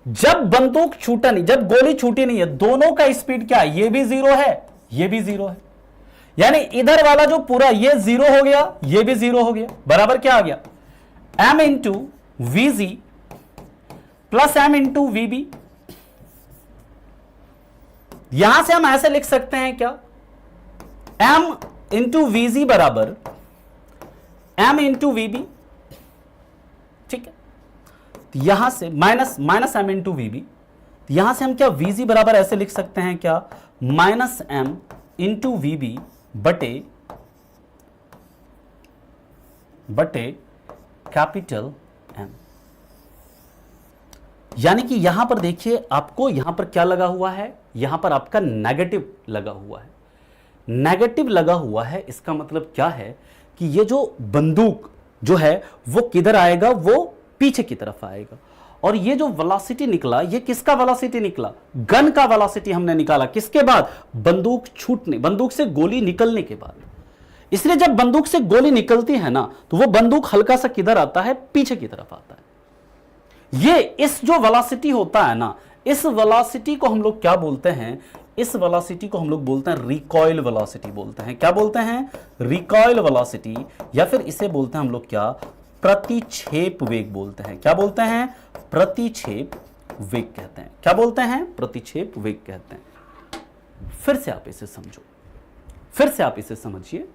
जब बंदूक छूटा नहीं, जब गोली छूटी नहीं है, दोनों का स्पीड क्या है, ये भी 0 है, ये भी 0 है, यानी इधर वाला जो पूरा ये 0 हो गया, ये भी 0 हो गया, बराबर क्या आ गया, m into V G plus m into V B. यहां से हम ऐसे लिख सकते हैं क्या, m इंटू वी जी बराबर m इंटू वी बी, ठीक है, यहां से minus m into V B, यहां से हम क्या vg बराबर ऐसे लिख सकते हैं क्या, minus m into V B बटे कैपिटल M। यानी कि यहां पर देखिए, आपको यहां पर क्या लगा हुआ है, यहां पर आपका नेगेटिव लगा हुआ है, नेगेटिव लगा हुआ है, इसका मतलब क्या है कि ये जो बंदूक जो है वो किधर आएगा, वो पीछे की तरफ आएगा। और ये जो वेलोसिटी निकला, ये किसका वेलोसिटी निकला, गन का वेलोसिटी हमने निकाला, किसके बाद, बंदूक से गोली निकलने के बाद। इसलिए जब बंदूक से गोली निकलती है ना, तो वो बंदूक हल्का सा किधर आता है, पीछे की तरफ आता है। ये इस जो वेलोसिटी होता है ना, इस वेलोसिटी को हम लोग क्या बोलते हैं, इस वेलोसिटी को हम लोग बोलते हैं रिकॉइल वेलोसिटी बोलते हैं। क्या बोलते हैं, रिकॉइल वेलोसिटी, या फिर इसे बोलते हैं हम लोग क्या, प्रतिक्षेप वेग बोलते हैं। क्या बोलते हैं, प्रतिक्षेप वेग कहते हैं। क्या बोलते हैं, प्रतिक्षेप वेग कहते हैं। फिर से आप इसे समझो, फिर से आप इसे समझिए।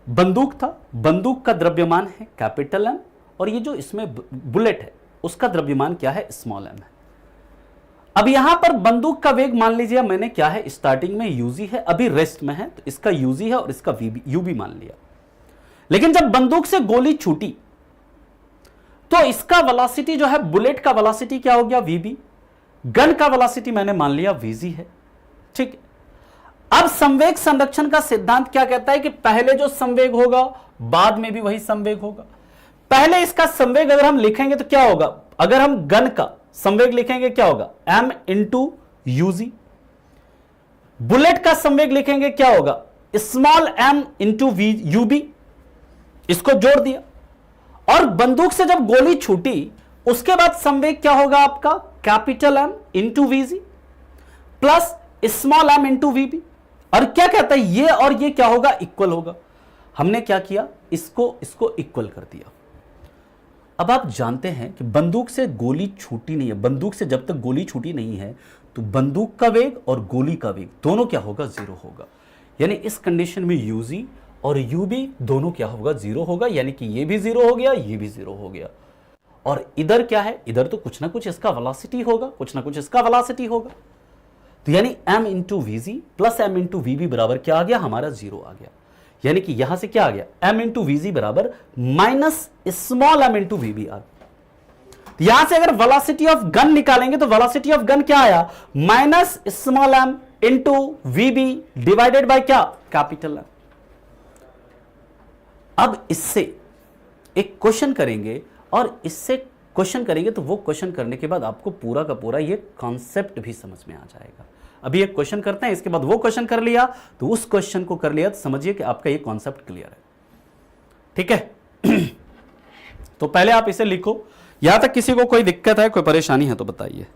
बंदूक था, बंदूक का द्रव्यमान है कैपिटल M, और ये जो इसमें बुलेट है उसका द्रव्यमान क्या है, स्मॉल m है। अब यहां पर बंदूक का वेग मान लीजिए मैंने क्या है, स्टार्टिंग में यूजी है, अभी रेस्ट में है, तो इसका यूजी है और इसका यूबी मान लिया। लेकिन जब बंदूक से गोली छूटी तो इसका वेलोसिटी जो है, बुलेट का वेलोसिटी क्या हो गया, वीबी, गन का वेलोसिटी मैंने मान लिया वीजी है, ठीक। अब संवेग संरक्षण का सिद्धांत क्या कहता है कि पहले जो संवेग होगा बाद में भी वही संवेग होगा। पहले इसका संवेग अगर हम लिखेंगे तो क्या होगा, अगर हम गन का संवेग लिखेंगे क्या होगा, m इंटू यूजी। बुलेट का संवेग लिखेंगे क्या होगा, स्मॉल m इंटू यूबी, इसको जोड़ दिया। और बंदूक से जब गोली छूटी उसके बाद संवेग क्या होगा आपका, capital M into v g plus small m into v b. और क्या कहता है, ये और ये क्या होगा, इक्वल होगा। हमने क्या किया, इसको इसको इक्वल कर दिया। अब आप जानते हैं कि बंदूक से गोली छूटी नहीं है, बंदूक से जब तक गोली छूटी नहीं है तो बंदूक का वेग और गोली का वेग दोनों क्या होगा, जीरो होगा। यानी इस कंडीशन में यूजी और यूबी दोनों क्या होगा, जीरो होगा। यानी कि ये भी जीरो हो गया, ये भी जीरो हो गया। और इधर क्या है, इधर तो कुछ ना कुछ इसका वेलोसिटी होगा, कुछ ना कुछ इसका वेलोसिटी होगा। तो यानी m into v g plus m into v b बराबर क्या आ गया, हमारा जीरो आ गया। यानी कि यहां से क्या आ गया, m इंटू वीजी बराबर माइनस स्मॉल m इंटू वीबी आ गया। तो यहां से अगर वेलोसिटी ऑफ गन निकालेंगे तो वेलोसिटी ऑफ गन क्या आया, minus small m into VB divided by क्या, कैपिटल M। अब इससे एक क्वेश्चन करेंगे और इससे क्वेश्चन करेंगे तो वो क्वेश्चन करने के बाद आपको पूरा का पूरा ये कॉन्सेप्ट भी समझ में आ जाएगा। अभी एक क्वेश्चन करते हैं, इसके बाद वो क्वेश्चन कर लिया तो उस क्वेश्चन को कर लिया तो समझिए कि आपका ये कॉन्सेप्ट क्लियर है। ठीक है तो पहले आप इसे लिखो। यहां तक किसी को कोई दिक्कत है, कोई परेशानी है तो बताइए,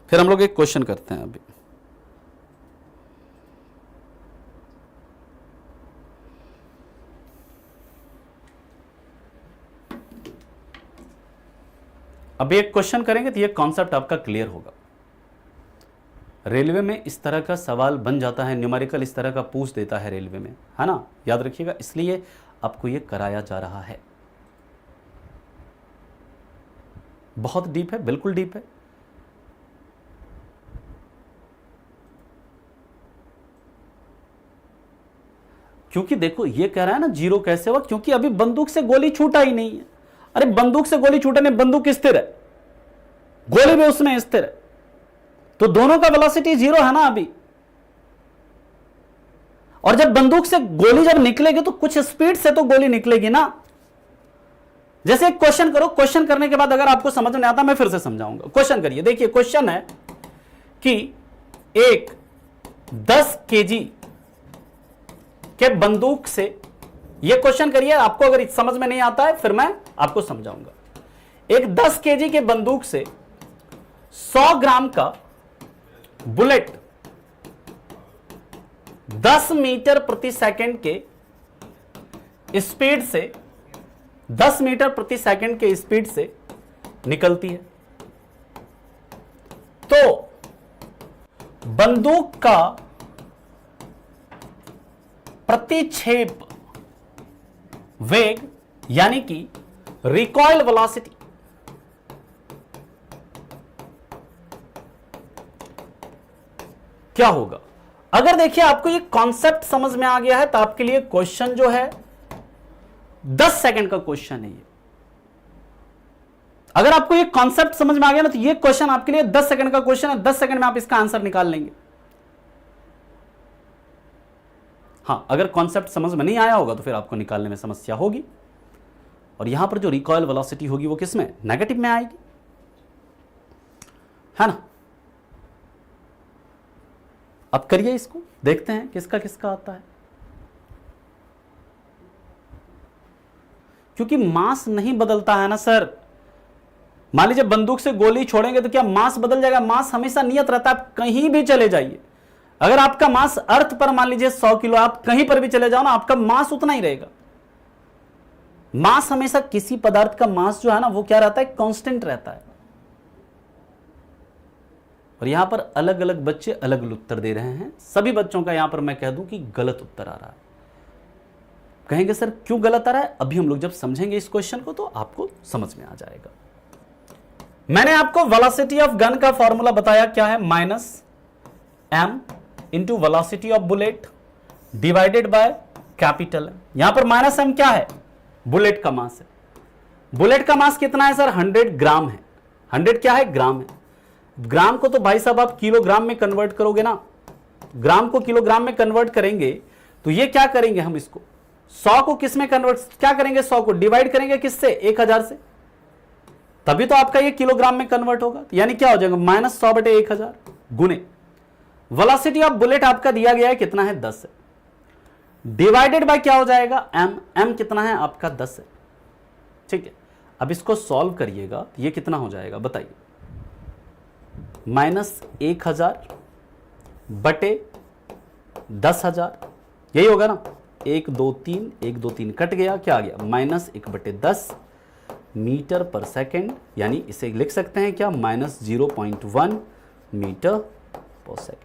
फिर हम लोग एक क्वेश्चन करते हैं। अभी अभी एक क्वेश्चन करेंगे तो ये कॉन्सेप्ट आपका क्लियर होगा। रेलवे में इस तरह का सवाल बन जाता है, न्यूमेरिकल इस तरह का पूछ देता है रेलवे में, है ना, याद रखिएगा, इसलिए आपको ये कराया जा रहा है। बहुत डीप है, बिल्कुल डीप है। क्योंकि देखो ये कह रहा है ना जीरो कैसे हुआ, क्योंकि अभी बंदूक से गोली छूटा ही नहीं है। अरे बंदूक से गोली छूटने, बंदूक स्थिर है, गोली भी उसमें स्थिर है, तो दोनों का वेलोसिटी जीरो है ना अभी। और जब बंदूक से गोली जब निकलेगी तो कुछ स्पीड से तो गोली निकलेगी ना। जैसे एक क्वेश्चन करो, क्वेश्चन करने के बाद अगर आपको समझ में आता मैं फिर से समझाऊंगा। क्वेश्चन करिए, देखिए क्वेश्चन है कि एक 10 केजी के बंदूक से, ये क्वेश्चन करिए, आपको अगर समझ में नहीं आता है फिर मैं आपको समझाऊंगा। एक 10 केजी के बंदूक से 100 ग्राम का बुलेट 10 मीटर प्रति सेकंड के स्पीड से 10 मीटर प्रति सेकंड के स्पीड से निकलती है, तो बंदूक का प्रतिक्षेप वेग यानी कि रिकॉइल वेलोसिटी क्या होगा। अगर देखिए आपको ये कॉन्सेप्ट समझ में आ गया है तो आपके लिए क्वेश्चन जो है 10 सेकंड का क्वेश्चन है ये। अगर आपको ये कॉन्सेप्ट समझ में आ गया ना तो ये क्वेश्चन आपके लिए 10 सेकंड का क्वेश्चन है, 10 सेकंड में आप इसका आंसर निकाल लेंगे। हां, अगर कॉन्सेप्ट समझ में नहीं आया होगा तो फिर आपको निकालने में समस्या होगी। और यहां पर जो रिकॉइल वेलोसिटी होगी वो किस में, नेगेटिव में आएगी, है ना। अब करिए इसको, देखते हैं किसका किसका आता है। क्योंकि मास नहीं बदलता है ना सर। मान लीजिए बंदूक से गोली छोड़ेंगे तो क्या मास बदल जाएगा? मास हमेशा नियत रहता है, आप कहीं भी चले जाइए। अगर आपका मास अर्थ पर मान लीजिए 100 किलो, आप कहीं पर भी चले जाओ ना, आपका मास उतना ही रहेगा। मास हमेशा, किसी पदार्थ का मास जो है ना वो क्या रहता है, कांस्टेंट रहता है। और यहां पर अलग अलग बच्चे अलग अलग उत्तर दे रहे हैं। सभी बच्चों का यहां पर मैं कह दूं कि गलत उत्तर आ रहा है। कहेंगे सर क्यों गलत आ रहा है? अभी हम लोग जब समझेंगे इस क्वेश्चन को तो आपको समझ में आ जाएगा। मैंने आपको वेलोसिटी ऑफ गन का फॉर्मूला बताया, क्या है, minus m into velocity of bullet divided by capital M। यहां पर माइनस m क्या है, बुलेट का मास है। बुलेट का मास कितना है सर, 100 ग्राम है। 100 क्या है, ग्राम है। ग्राम को तो भाई साहब आप किलोग्राम में कन्वर्ट करोगे ना, ग्राम को किलोग्राम में कन्वर्ट करेंगे तो ये क्या करेंगे, हम इसको 100 को किस में कन्वर्ट क्या करेंगे, 100 को डिवाइड करेंगे किससे, 1000 से, तभी तो आपका ये किलोग्राम में कन्वर्ट होगा। तो यानी क्या हो जाएगा, -100/1000 गुने वेलोसिटी ऑफ बुलेट आपका दिया गया है कितना है, 10 है, डिवाइडेड बाय क्या हो जाएगा, m कितना है आपका, 10 है। ठीक है, अब इसको सॉल्व करिएगा तो ये कितना हो जाएगा बताइए, -1000/10 10,000, यही होगा ना। 1 2 3 1 2 3 कट गया, क्या आ गया -1/10 मीटर पर सेकेंड, यानी इसे लिख सकते हैं क्या -0.1 मीटर पर सेकेंड।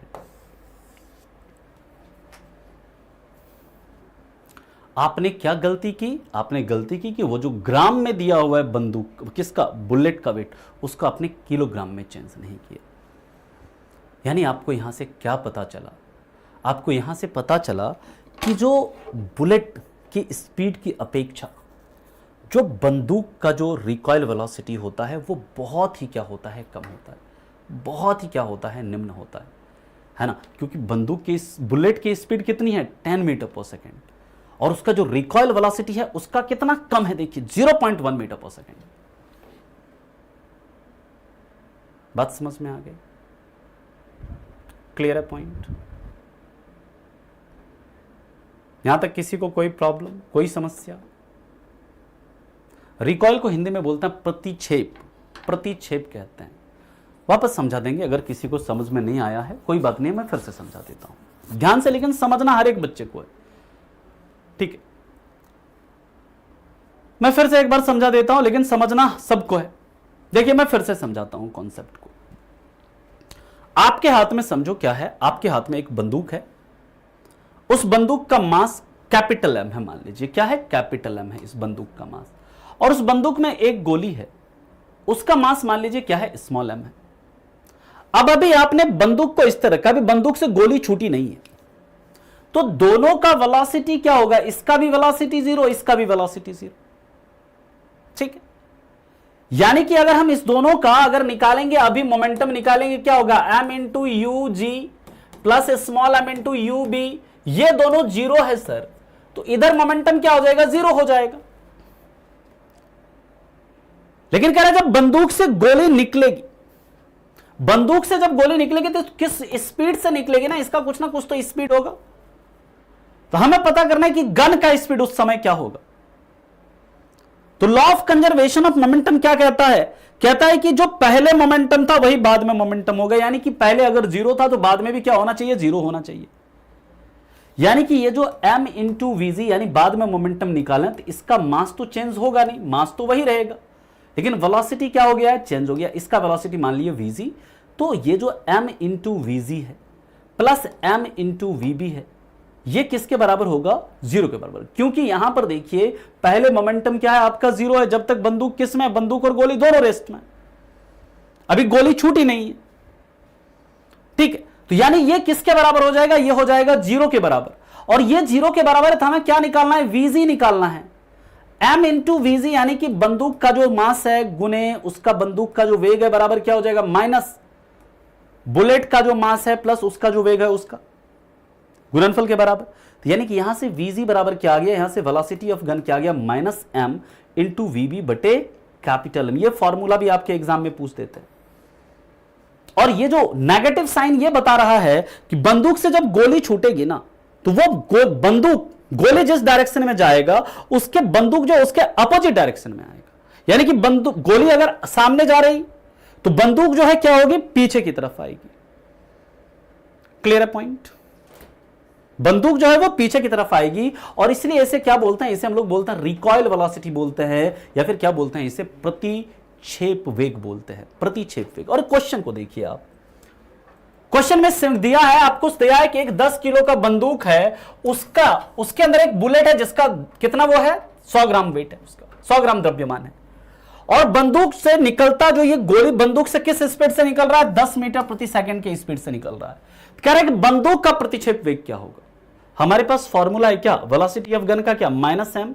आपने क्या गलती की? आपने गलती की कि वो जो ग्राम में दिया हुआ है बंदूक, किसका, बुलेट का वेट, उसको आपने किलोग्राम में चेंज नहीं किया। यानी आपको यहां से क्या पता चला? आपको यहां से पता चला कि जो बुलेट की स्पीड की अपेक्षा जो बंदूक का जो रिकॉइल वेलोसिटी होता है वो बहुत ही क्या होता है, कम होता है, बहुत ही क्या होता है, निम्न होता है ना। क्योंकि बंदूक की बुलेट की स्पीड कितनी है 10 मीटर पर सेकेंड, और उसका जो रिकॉइल वेलोसिटी है उसका कितना कम है, देखिए 0.1 मीटर पर सेकेंड। बात समझ में आ गई? क्लियर है पॉइंट? यहां तक किसी को कोई प्रॉब्लम, कोई समस्या? रिकॉइल को हिंदी में बोलते हैं प्रतिक्षेप, प्रतिक्षेप कहते हैं। वापस समझा देंगे, अगर किसी को समझ में नहीं आया है कोई बात नहीं, मैं फिर से समझा देता हूं ध्यान से, लेकिन समझना हर एक बच्चे को है, ठीक है। मैं फिर से एक बार समझा देता हूं, लेकिन समझना सबको है। देखिए मैं फिर से समझाता हूं कॉन्सेप्ट को। आपके हाथ में समझो क्या है, आपके हाथ में एक बंदूक है, उस बंदूक का मास कैपिटल एम है, मान लीजिए क्या है, कैपिटल एम है इस बंदूक का मास, और उस बंदूक में एक गोली है, उसका मास मान लीजिए क्या है, स्मॉल एम है। अब अभी आपने बंदूक को इस तरह का, अभी बंदूक से गोली छूटी नहीं है, तो दोनों का वेलोसिटी क्या होगा, इसका भी वेलोसिटी 0, इसका भी वेलोसिटी 0, ठीक है। यानी कि अगर हम इस दोनों का अगर निकालेंगे, अभी मोमेंटम निकालेंगे, क्या होगा, m into U G plus small m into U B, ये दोनों 0 है सर, तो इधर मोमेंटम क्या हो जाएगा, 0 हो जाएगा। लेकिन कह रहा है जब बंदूक से गोली निकलेगी, बंदूक से जब गोली निकलेगी तो किस स्पीड से निकलेगी ना, इसका कुछ ना कुछ तो स्पीड होगा। तो हमें पता करना है कि गन का स्पीड उस समय क्या होगा। तो law of conservation of momentum क्या कहता है, कहता है कि जो पहले मोमेंटम था वही बाद में मोमेंटम होगा। यानी कि पहले अगर 0 था तो बाद में भी क्या होना चाहिए, 0 होना चाहिए। यानी कि ये जो m इंटू वीजी यानी बाद में मोमेंटम निकालें तो इसका मास तो चेंज होगा नहीं, मास तो वही रहेगा, लेकिन वेलोसिटी क्या हो गया है, चेंज हो गया। इसका वेलोसिटी मान लीजिए वीजी, तो ये जो m इंटू वीजी है प्लस m इंटू वीबी है, ये किसके बराबर होगा, 0 के बराबर। क्योंकि यहां पर देखिए पहले मोमेंटम क्या है, आपका 0 है, जब तक बंदूक किस में, बंदूक और गोली दोनों रेस्ट में, अभी गोली छूटी नहीं है, ठीक है। तो यानी ये किसके बराबर हो जाएगा, ये हो जाएगा 0 के बराबर। और ये 0 के बराबर है तो हमें क्या निकालना है, वीजी निकालना है। m इंटू वीजी यानी कि बंदूक का जो मास है गुने उसका बंदूक का जो वेग है, बराबर क्या हो जाएगा, माइनस बुलेट का जो मास है प्लस उसका जो वेग है उसका गुणनफल के बराबर। तो यानी कि यहां से वीजी बराबर क्या आ गया, यहां से वेलोसिटी ऑफ गन क्या आ गया, -m इंटू वीबी बटे कैपिटल एम। ये फॉर्मूला भी आपके एग्जाम में पूछ देते हैं। और ये जो नेगेटिव साइन ये बता रहा है कि बंदूक से जब गोली छूटेगी ना, तो वो बंदूक गोली जिस डायरेक्शन में जाएगा उसके बंदूक जो उसके अपोजिट डायरेक्शन में आएगा। यानी कि बंदूक गोली अगर सामने जा रही तो बंदूक जो है क्या होगी, पीछे की तरफ आएगी। क्लियर है पॉइंट? बंदूक जो है वो पीछे की तरफ आएगी, और इसलिए इसे क्या बोलते हैं, इसे हम लोग बोलते हैं रिकॉइल वेलोसिटी बोलते हैं, या फिर क्या बोलते हैं, इसे प्रतिक्षेप वेग बोलते हैं, प्रतिक्षेप वेग। और क्वेश्चन को देखिए आप, क्वेश्चन में दिया है, आपको दिया है कि एक 10 किलो का बंदूक है, उसके अंदर एक बुलेट है जिसका कितना वो है, 100 ग्राम वेट है, उसका 100 ग्राम द्रव्यमान है, और बंदूक से निकलता जो ये गोली बंदूक से किस स्पीड से निकल रहा है, 10 मीटर प्रति सेकंड के स्पीड से निकल रहा है। कह रहे हैं कि बंदूक का प्रतिक्षेप वेग क्या होगा। हमारे पास फॉर्मूला है क्या, वेलोसिटी ऑफ गन का क्या, -m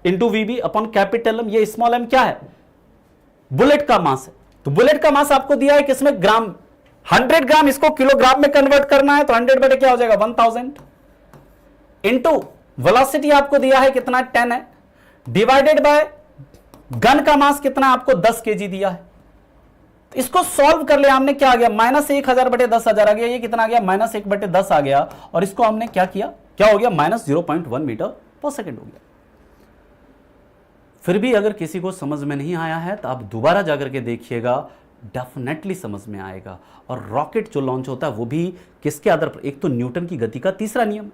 इंटू वीबी अपॉन कैपिटल एम। ये स्मॉल एम क्या है, बुलेट का मास है। तो बुलेट का मास आपको दिया है किसमें, ग्राम, 100 ग्राम, इसको किलोग्राम में कन्वर्ट करना है तो 100 बटे क्या हो जाएगा, 1000 इंटू वेलोसिटी आपको दिया है कितना, 10 है, डिवाइडेड बाय गन का मास कितना आपको 10 kg दिया है। इसको सॉल्व कर लिया हमने, क्या आ गया, -1000 बटे 10,000 आ गया। ये कितना आ गया, -1 बटे 10 आ गया, और इसको हमने क्या किया, क्या हो गया, -0.1 मीटर पर सेकेंड हो गया। फिर भी अगर किसी को समझ में नहीं आया है तो आप दोबारा जाकर के देखिएगा, डेफिनेटली समझ में आएगा। और रॉकेट जो लॉन्च होता है वो भी किसके आधार पर, एक तो न्यूटन की गति का तीसरा नियम,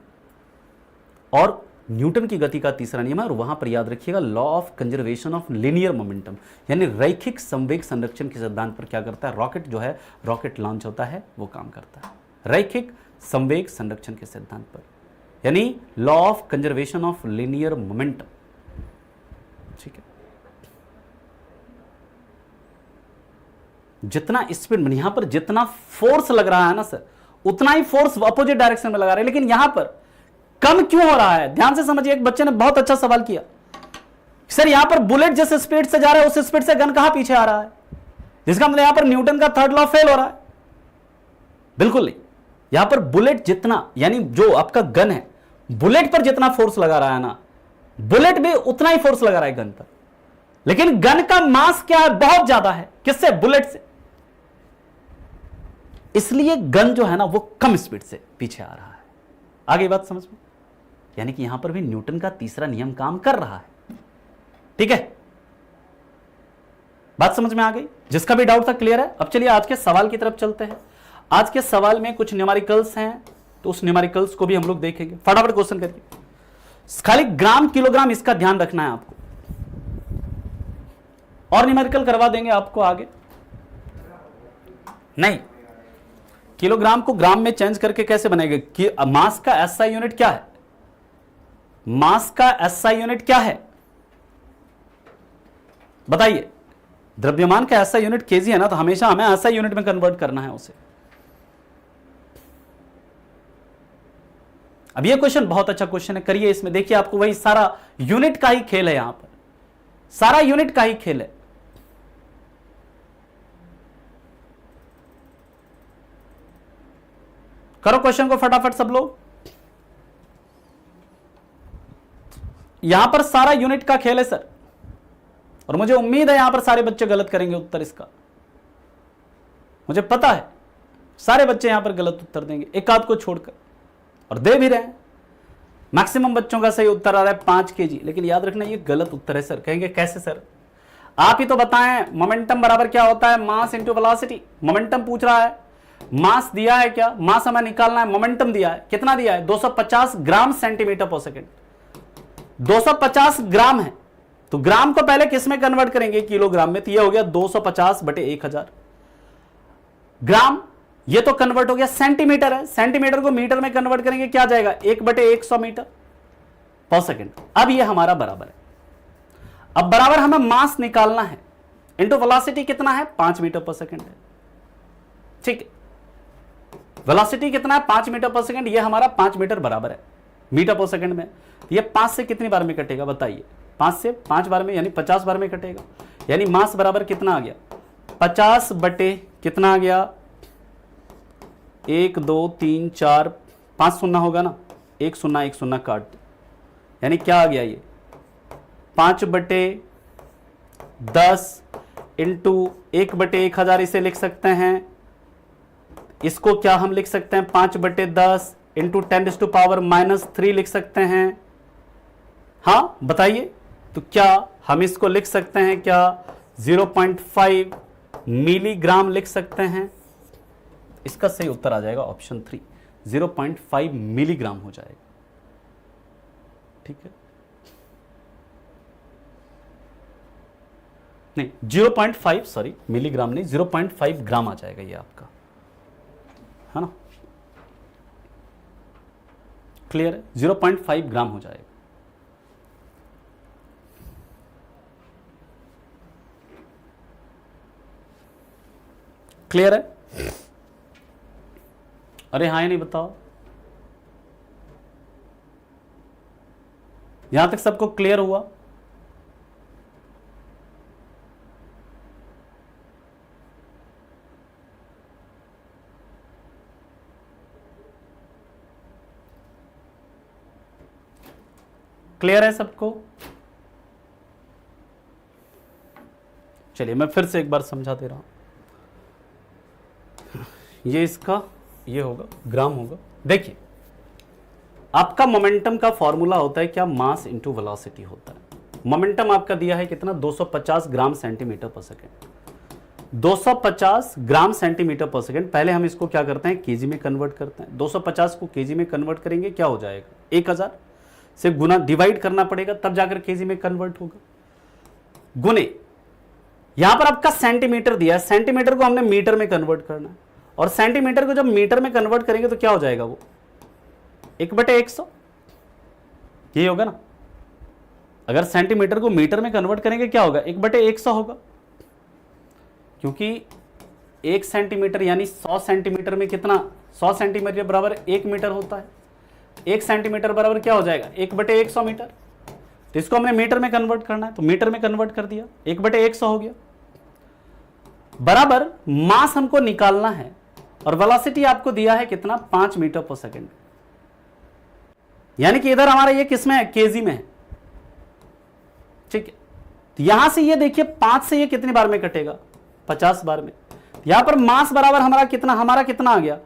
और न्यूटन की गति का तीसरा नियम है, और वहां पर याद रखिएगा law of conservation of linear momentum, यानी रैखिक संवेग संरक्षण के सिद्धांत पर क्या करता है रॉकेट जो है, रॉकेट लॉन्च होता है वो काम करता है रैखिक संवेग संरक्षण के सिद्धांत पर, यानी law of conservation of linear momentum. ठीक है, जितना स्पीड में यहां पर जितना फोर्स लग रहा है ना सर, उतना ही फोर्स अपोजिट डायरेक्शन में लगा रहे हैं, लेकिन यहां पर कम क्यों हो रहा है? ध्यान से समझिए, एक बच्चे ने बहुत अच्छा सवाल किया, सर यहां पर बुलेट जिस स्पीड से जा रहा है उस स्पीड से गन कहां पीछे आ रहा है, जिसका मतलब यहां पर न्यूटन का थर्ड लॉ फेल हो रहा है। बिल्कुल नहीं, यहां पर बुलेट जितना, यानी जो आपका गन है बुलेट पर जितना फोर्स लगा रहा है ना, बुलेट भी उतना ही फोर्स लगा रहा है गन पर, लेकिन गन का मास क्या है, बहुत ज्यादा है, किससे? बुलेट से। इसलिए गन जो है ना वो कम स्पीड से पीछे आ रहा है। आगे बात समझ में, यानी कि यहां पर भी न्यूटन का तीसरा नियम काम कर रहा है। ठीक है, बात समझ में आ गई? जिसका भी डाउट था क्लियर है? अब चलिए आज के सवाल की तरफ चलते हैं। आज के सवाल में कुछ न्यूमेरिकल्स हैं, तो उस न्यूमेरिकल्स को भी हम लोग देखेंगे। फटाफट क्वेश्चन करिए, खाली ग्राम किलोग्राम इसका ध्यान रखना है आपको, और न्यूमेरिकल करवा देंगे आपको आगे। नहीं, किलोग्राम को ग्राम में चेंज करके कैसे बनेगा? कि मास का एसआई यूनिट क्या है? मास का एसआई यूनिट क्या है बताइए? द्रव्यमान का एसआई यूनिट केजी है ना, तो हमेशा हमें एसआई यूनिट में कन्वर्ट करना है उसे। अब ये क्वेश्चन बहुत अच्छा क्वेश्चन है, करिए इसमें। देखिए आपको वही सारा यूनिट का ही खेल है, यहां पर सारा यूनिट का ही खेल है। करो क्वेश्चन को फटाफट सब लोग। यहां पर सारा यूनिट का खेल है सर, और मुझे उम्मीद है यहां पर सारे बच्चे गलत करेंगे उत्तर इसका, मुझे पता है सारे बच्चे यहां पर गलत उत्तर देंगे, एक आध को छोड़कर, और दे भी रहे हैं। मैक्सिमम बच्चों का सही उत्तर आ रहा है 5 kg, लेकिन याद रखना ये गलत उत्तर है सर। कहेंगे कैसे सर? आप ही तो बताएं, मोमेंटम बराबर क्या होता है? Mass into velocity. मोमेंटम पूछ रहा है, मास दिया है क्या? मास हमें निकालना है, मोमेंटम दिया है, कितना दिया है? 250 ग्राम सेंटीमीटर पर सेकेंड। 250 ग्राम है, तो ग्राम को पहले किस में कन्वर्ट करेंगे? किलोग्राम में, तो ये हो गया 250 बटे 1000 ग्राम। ये तो कन्वर्ट हो गया, सेंटीमीटर है, सेंटीमीटर को मीटर में कन्वर्ट करेंगे, क्या जाएगा? 1 बटे 100 मीटर पर सेकेंड। अब ये हमारा बराबर है। अब बराबर हमें मास निकालना है, इंटू वेलोसिटी कितना है? 5 मीटर पर सेकेंड है। ठीक है, वेलोसिटी कितना है? 5 मीटर पर सेकेंड। ये हमारा 5 मीटर बराबर है मीटर पर सेकेंड में। ये 5 से कितनी बार में कटेगा बताइए? 5 से 5 बार में, यानी 50 बार में कटेगा। यानी मास बराबर कितना आ गया? 50 बटे कितना आ गया? 1 2 3 4 5 शून्य होगा ना, 1 शून्य 1 शून्य काट दो, यानी क्या आ गया? ये 5 बटे 10 इंटू 1 बटे 1000 इसे लिख सकते हैं। इसको क्या हम लिख सकते हैं? 5 बटे 10 इंटू 10⁻³ लिख सकते हैं। हाँ बताइए, तो क्या हम इसको लिख सकते हैं क्या? 0.5 मिलीग्राम लिख सकते हैं। इसका सही उत्तर आ जाएगा ऑप्शन 3, 0.5 मिलीग्राम हो जाएगा। ठीक है, नहीं 0.5, सॉरी मिलीग्राम नहीं, 0.5 ग्राम आ जाएगा ये आपका, है ना? क्लियर है? 0.5 ग्राम हो जाएगा। क्लियर है? अरे हाँ या नहीं बताओ? यहां तक सबको क्लियर हुआ? क्लियर है सबको? चलिए मैं फिर से एक बार समझा दे रहा हूं। ये इसका ये होगा, ग्राम होगा। देखिए आपका मोमेंटम का फॉर्मूला होता है क्या? मास इंटू वेलोसिटी होता है। मोमेंटम आपका दिया है कितना? 250 ग्राम सेंटीमीटर पर सेकेंड। 250 ग्राम सेंटीमीटर पर सेकंड। पहले हम इसको क्या करते हैं, केजी में कन्वर्ट करते हैं। 250 को केजी में कन्वर्ट करेंगे, क्या हो जाएगा, 1000 से गुना डिवाइड करना पड़ेगा, तब जाकर केजी में कन्वर्ट होगा। गुने यहां पर आपका सेंटीमीटर दिया है, सेंटीमीटर को हमने मीटर में कन्वर्ट करना है, और सेंटीमीटर को जब मीटर में कन्वर्ट करेंगे तो क्या हो जाएगा, वो 1/100 ये होगा ना। अगर सेंटीमीटर को मीटर में कन्वर्ट करेंगे क्या होगा, 1/100 होगा, क्योंकि 1 सेंटीमीटर यानी 100 सेंटीमीटर में कितना, 100 सेंटीमीटर बराबर 1 मीटर होता है। 1 सेंटीमीटर बराबर क्या हो जाएगा, 1/100 मीटर। तो इसको हमने मीटर में कन्वर्ट करना है, तो मीटर में कन्वर्ट कर दिया, 1/100 हो गया। बराबर मास हमको निकालना है, और वेलोसिटी आपको दिया है कितना, 5 मीटर पर सेकंड। यानी कि इधर हमारा ये किसमें है, केजी में है, ठीक है। तो यहां से ये देखिए 5 से ये कितनी बार में कटेगा, 50 बार में। यहां पर मास बराबर हमारा कितना आ गया,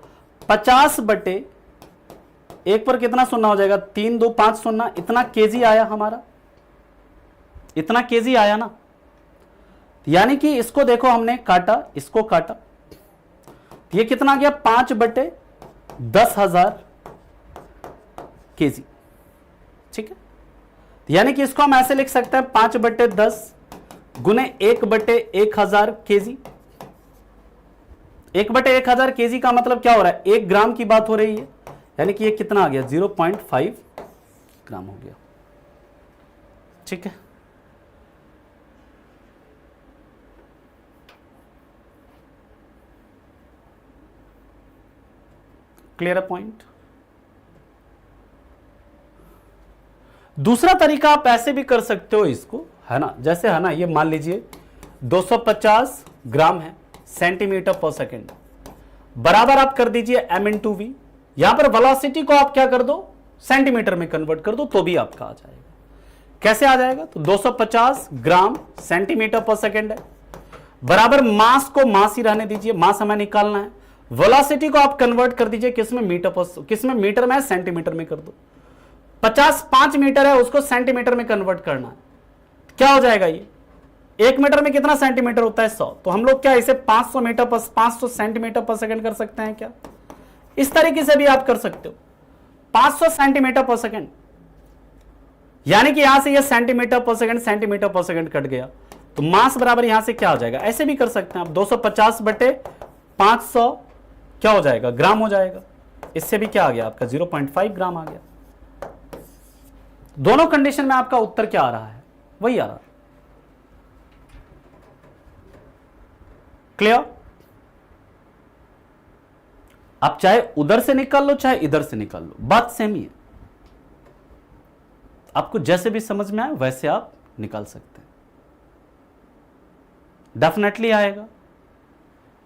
50/1 पर कितना शून्य हो जाएगा, 3 2 5 शून्य, इतना केजी आया हमारा, इतना केजी आया ना। यानी कि इसको देखो हमने काटा, इसको काटा, ये कितना आ गया, 5/10,000 केजी, ठीक है। यानी कि इसको हम ऐसे लिख सकते हैं, 5/10 गुने 1/1000 केजी। 1/1000 केजी का मतलब क्या हो रहा है, 1 ग्राम की बात हो रही है, यानी कि ये कितना आ गया, 0.5 ग्राम हो गया, ठीक है। क्लियर है पॉइंट। दूसरा तरीका आप ऐसे भी कर सकते हो इसको, है ना, जैसे है ना, ये मान लीजिए 250 ग्राम है सेंटीमीटर पर सेकंड, बराबर आप कर दीजिए m/v। यहां पर वेलोसिटी को आप क्या कर दो, सेंटीमीटर में कन्वर्ट कर दो, तो भी आपका आ जाएगा। कैसे आ जाएगा, तो 250 ग्राम सेंटीमीटर पर सेकंड है, बराबर मास को मास ही रहने दीजिए, मास हमें निकालना है। वेलोसिटी को आप कन्वर्ट कर दीजिए किसमें, मीटर पर, किसमें, मीटर में, सेंटीमीटर में कर दो। 5 मीटर है, उसको सेंटीमीटर में कन्वर्ट करना है, क्या हो जाएगा, ये 1 मीटर में कितना सेंटीमीटर होता है, 100। तो हम लोग क्या इसे 500 मीटर पर 500 सेंटीमीटर पर सेकंड कर सकते हैं क्या, इस तरीके से भी आप कर सकते हो, 500 सेंटीमीटर पर सेकंड। यानी कि यहां से ये सेंटीमीटर पर सेकंड कट गया, तो मास बराबर यहां से क्या हो जाएगा, ऐसे भी कर सकते हैं आप, 250/500 क्या हो जाएगा, ग्राम हो जाएगा। इससे भी क्या आ गया आपका, 0.5 ग्राम आ गया। दोनों कंडीशन में आपका उत्तर क्या आ रहा है, वही आ रहा है। क्लियर। आप चाहे उधर से निकाल लो, चाहे इधर से निकाल लो, बात सेम ही है। आपको जैसे भी समझ में आए वैसे आप निकाल सकते हैं, डेफिनेटली आएगा।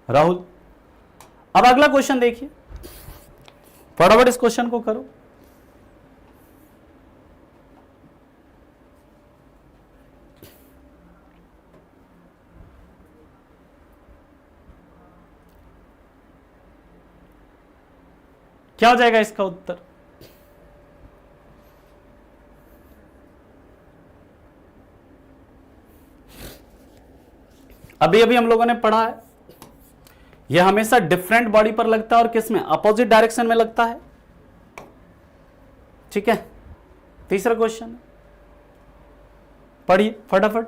राहुल, अब अगला क्वेश्चन देखिए, फटाफट इस क्वेश्चन को करो। क्या हो जाएगा इसका उत्तर, अभी अभी हम लोगों ने पढ़ा है, यह हमेशा डिफरेंट बॉडी पर लगता है और किसमें, अपोजिट डायरेक्शन में लगता है, ठीक है। तीसरा क्वेश्चन पढ़िए फटाफट।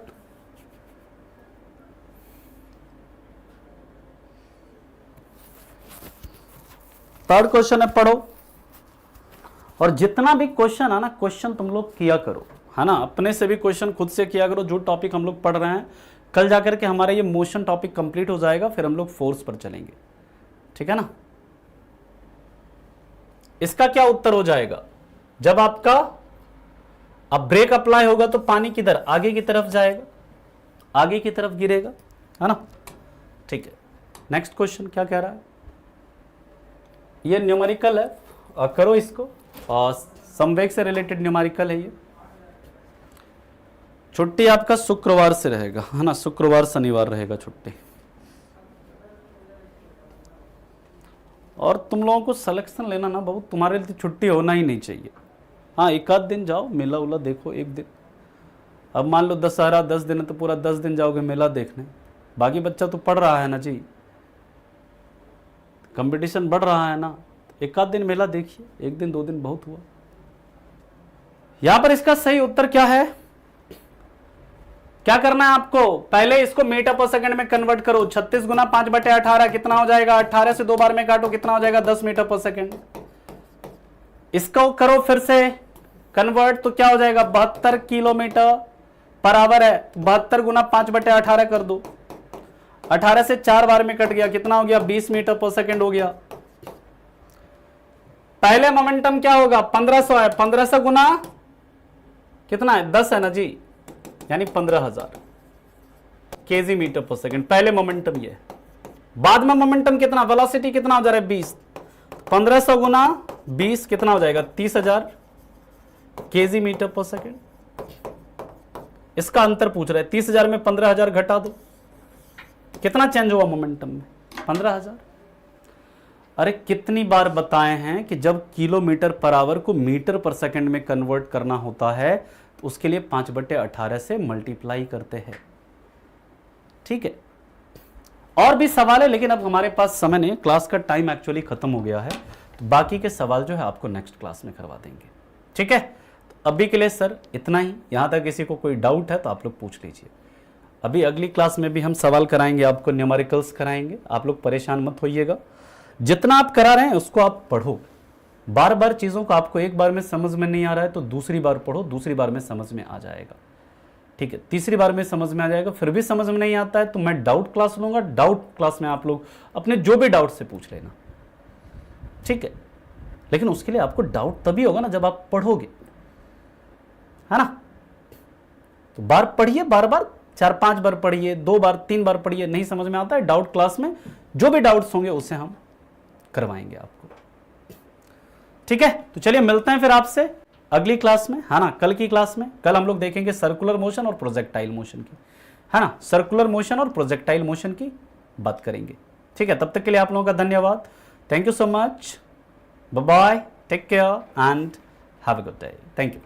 थर्ड क्वेश्चन है, पढ़ो, और जितना भी क्वेश्चन है ना, क्वेश्चन तुम लोग किया करो, है ना, अपने से भी क्वेश्चन खुद से किया करो। जो टॉपिक हम लोग पढ़ रहे हैं, कल जाकर के हमारा ये मोशन टॉपिक कंप्लीट हो जाएगा, फिर हम लोग फोर्स पर चलेंगे, ठीक है ना। इसका क्या उत्तर हो जाएगा, जब आपका अब ब्रेक अप्लाई होगा तो पानी किधर, आगे की तरफ जाएगा, आगे की तरफ गिरेगा, है ना, ठीक है। नेक्स्ट क्वेश्चन क्या कह रहा है, ये न्यूमेरिकल है, करो इसको, और संवेग से रिलेटेड न्यूमेरिकल है ये। छुट्टी आपका शुक्रवार से रहेगा, है ना, शुक्रवार शनिवार रहेगा छुट्टी। और तुम लोगों को सिलेक्शन लेना ना बहुत, तुम्हारे लिए छुट्टी होना ही नहीं चाहिए। हाँ, एक आध दिन जाओ, मेला उला देखो एक दिन। अब मान लो दशहरा 10 दिन है तो पूरा 10 दिन जाओगे मेला देखने, बाकी बच्चा तो पढ़ रहा है ना जी, कंपटीशन बढ़ रहा है ना, एक आध दिन मेला देखिए, एक दिन 2 दिन बहुत हुआ। यहां पर इसका सही उत्तर क्या है, क्या करना है आपको, पहले इसको मीटर पर सेकंड में कन्वर्ट करो। 36 गुना 5/18 कितना हो जाएगा, 18 से 2 बार में काटो कितना हो जाएगा, 10 मीटर पर सेकंड। इसको करो फिर से कन्वर्ट तो क्या हो जाएगा, 72 किलोमीटर पर आवर है। 72 गुना 5/18 कर दो, 18 से 4 बार में कट गया कितना हो गया, 20 मीटर पर सेकंड हो गया। पहले मोमेंटम क्या होगा, 1500 है, 1500 गुना कितना है, 10 है ना जी, यानी 15,000 केजी मीटर पर सेकंड, पहले मोमेंटम ये। बाद में मोमेंटम कितना, वेलोसिटी कितना हो जा रहा है, 20। 1500 गुना 20 कितना हो जाएगा, 30,000 केजी मीटर पर सेकंड। इसका अंतर पूछ रहा है, 30,000 में 15,000 घटा दो, कितना चेंज हुआ मोमेंटम में, 15,000। अरे कितनी बार बताए हैं कि जब किलोमीटर पर आवर को मीटर पर सेकंड में कन्वर्ट करना होता है तो उसके लिए 5/18 से मल्टीप्लाई करते हैं। ठीक है, और भी सवाल है लेकिन अब हमारे पास समय नहीं, क्लास का टाइम एक्चुअली खत्म हो गया है, तो बाकी के सवाल जो है आपको नेक्स्ट क्लास में करवा देंगे। ठीक है, तो अभी के लिए सर इतना ही। यहां तक किसी को कोई डाउट है तो आप लोग पूछ लीजिए। अभी अगली क्लास में भी हम सवाल कराएंगे, आपको न्यूमेरिकल्स कराएंगे, आप लोग परेशान मत होइएगा। जितना आप करा रहे हैं उसको आप पढ़ो, बार बार चीज़ों को आपको एक बार में समझ में नहीं आ रहा है तो दूसरी बार पढ़ो, दूसरी बार में समझ में आ जाएगा। ठीक है, तीसरी बार में समझ में आ जाएगा, फिर भी समझ में नहीं आता है तो मैं डाउट क्लास लूंगा, डाउट क्लास में आप लोग अपने जो भी डाउट से पूछ लेना। ठीक है, लेकिन उसके लिए आपको डाउट तभी होगा ना जब आप पढ़ोगे, है ना। तो बार पढ़िए, बार बार 4-5 बार पढ़िए, 2 बार 3 बार पढ़िए, नहीं समझ में आता है डाउट क्लास में जो भी डाउट्स होंगे उससे हम करवाएंगे आपको। ठीक है, तो चलिए मिलते हैं फिर आपसे अगली क्लास में, है ना। कल की क्लास में, कल हम लोग देखेंगे सर्कुलर मोशन और प्रोजेक्टाइल मोशन की, है ना, सर्कुलर मोशन और प्रोजेक्टाइल मोशन की बात करेंगे। ठीक है, तब तक के लिए आप लोगों का धन्यवाद, thank you so much, bye bye, take care and have a good day, thank you.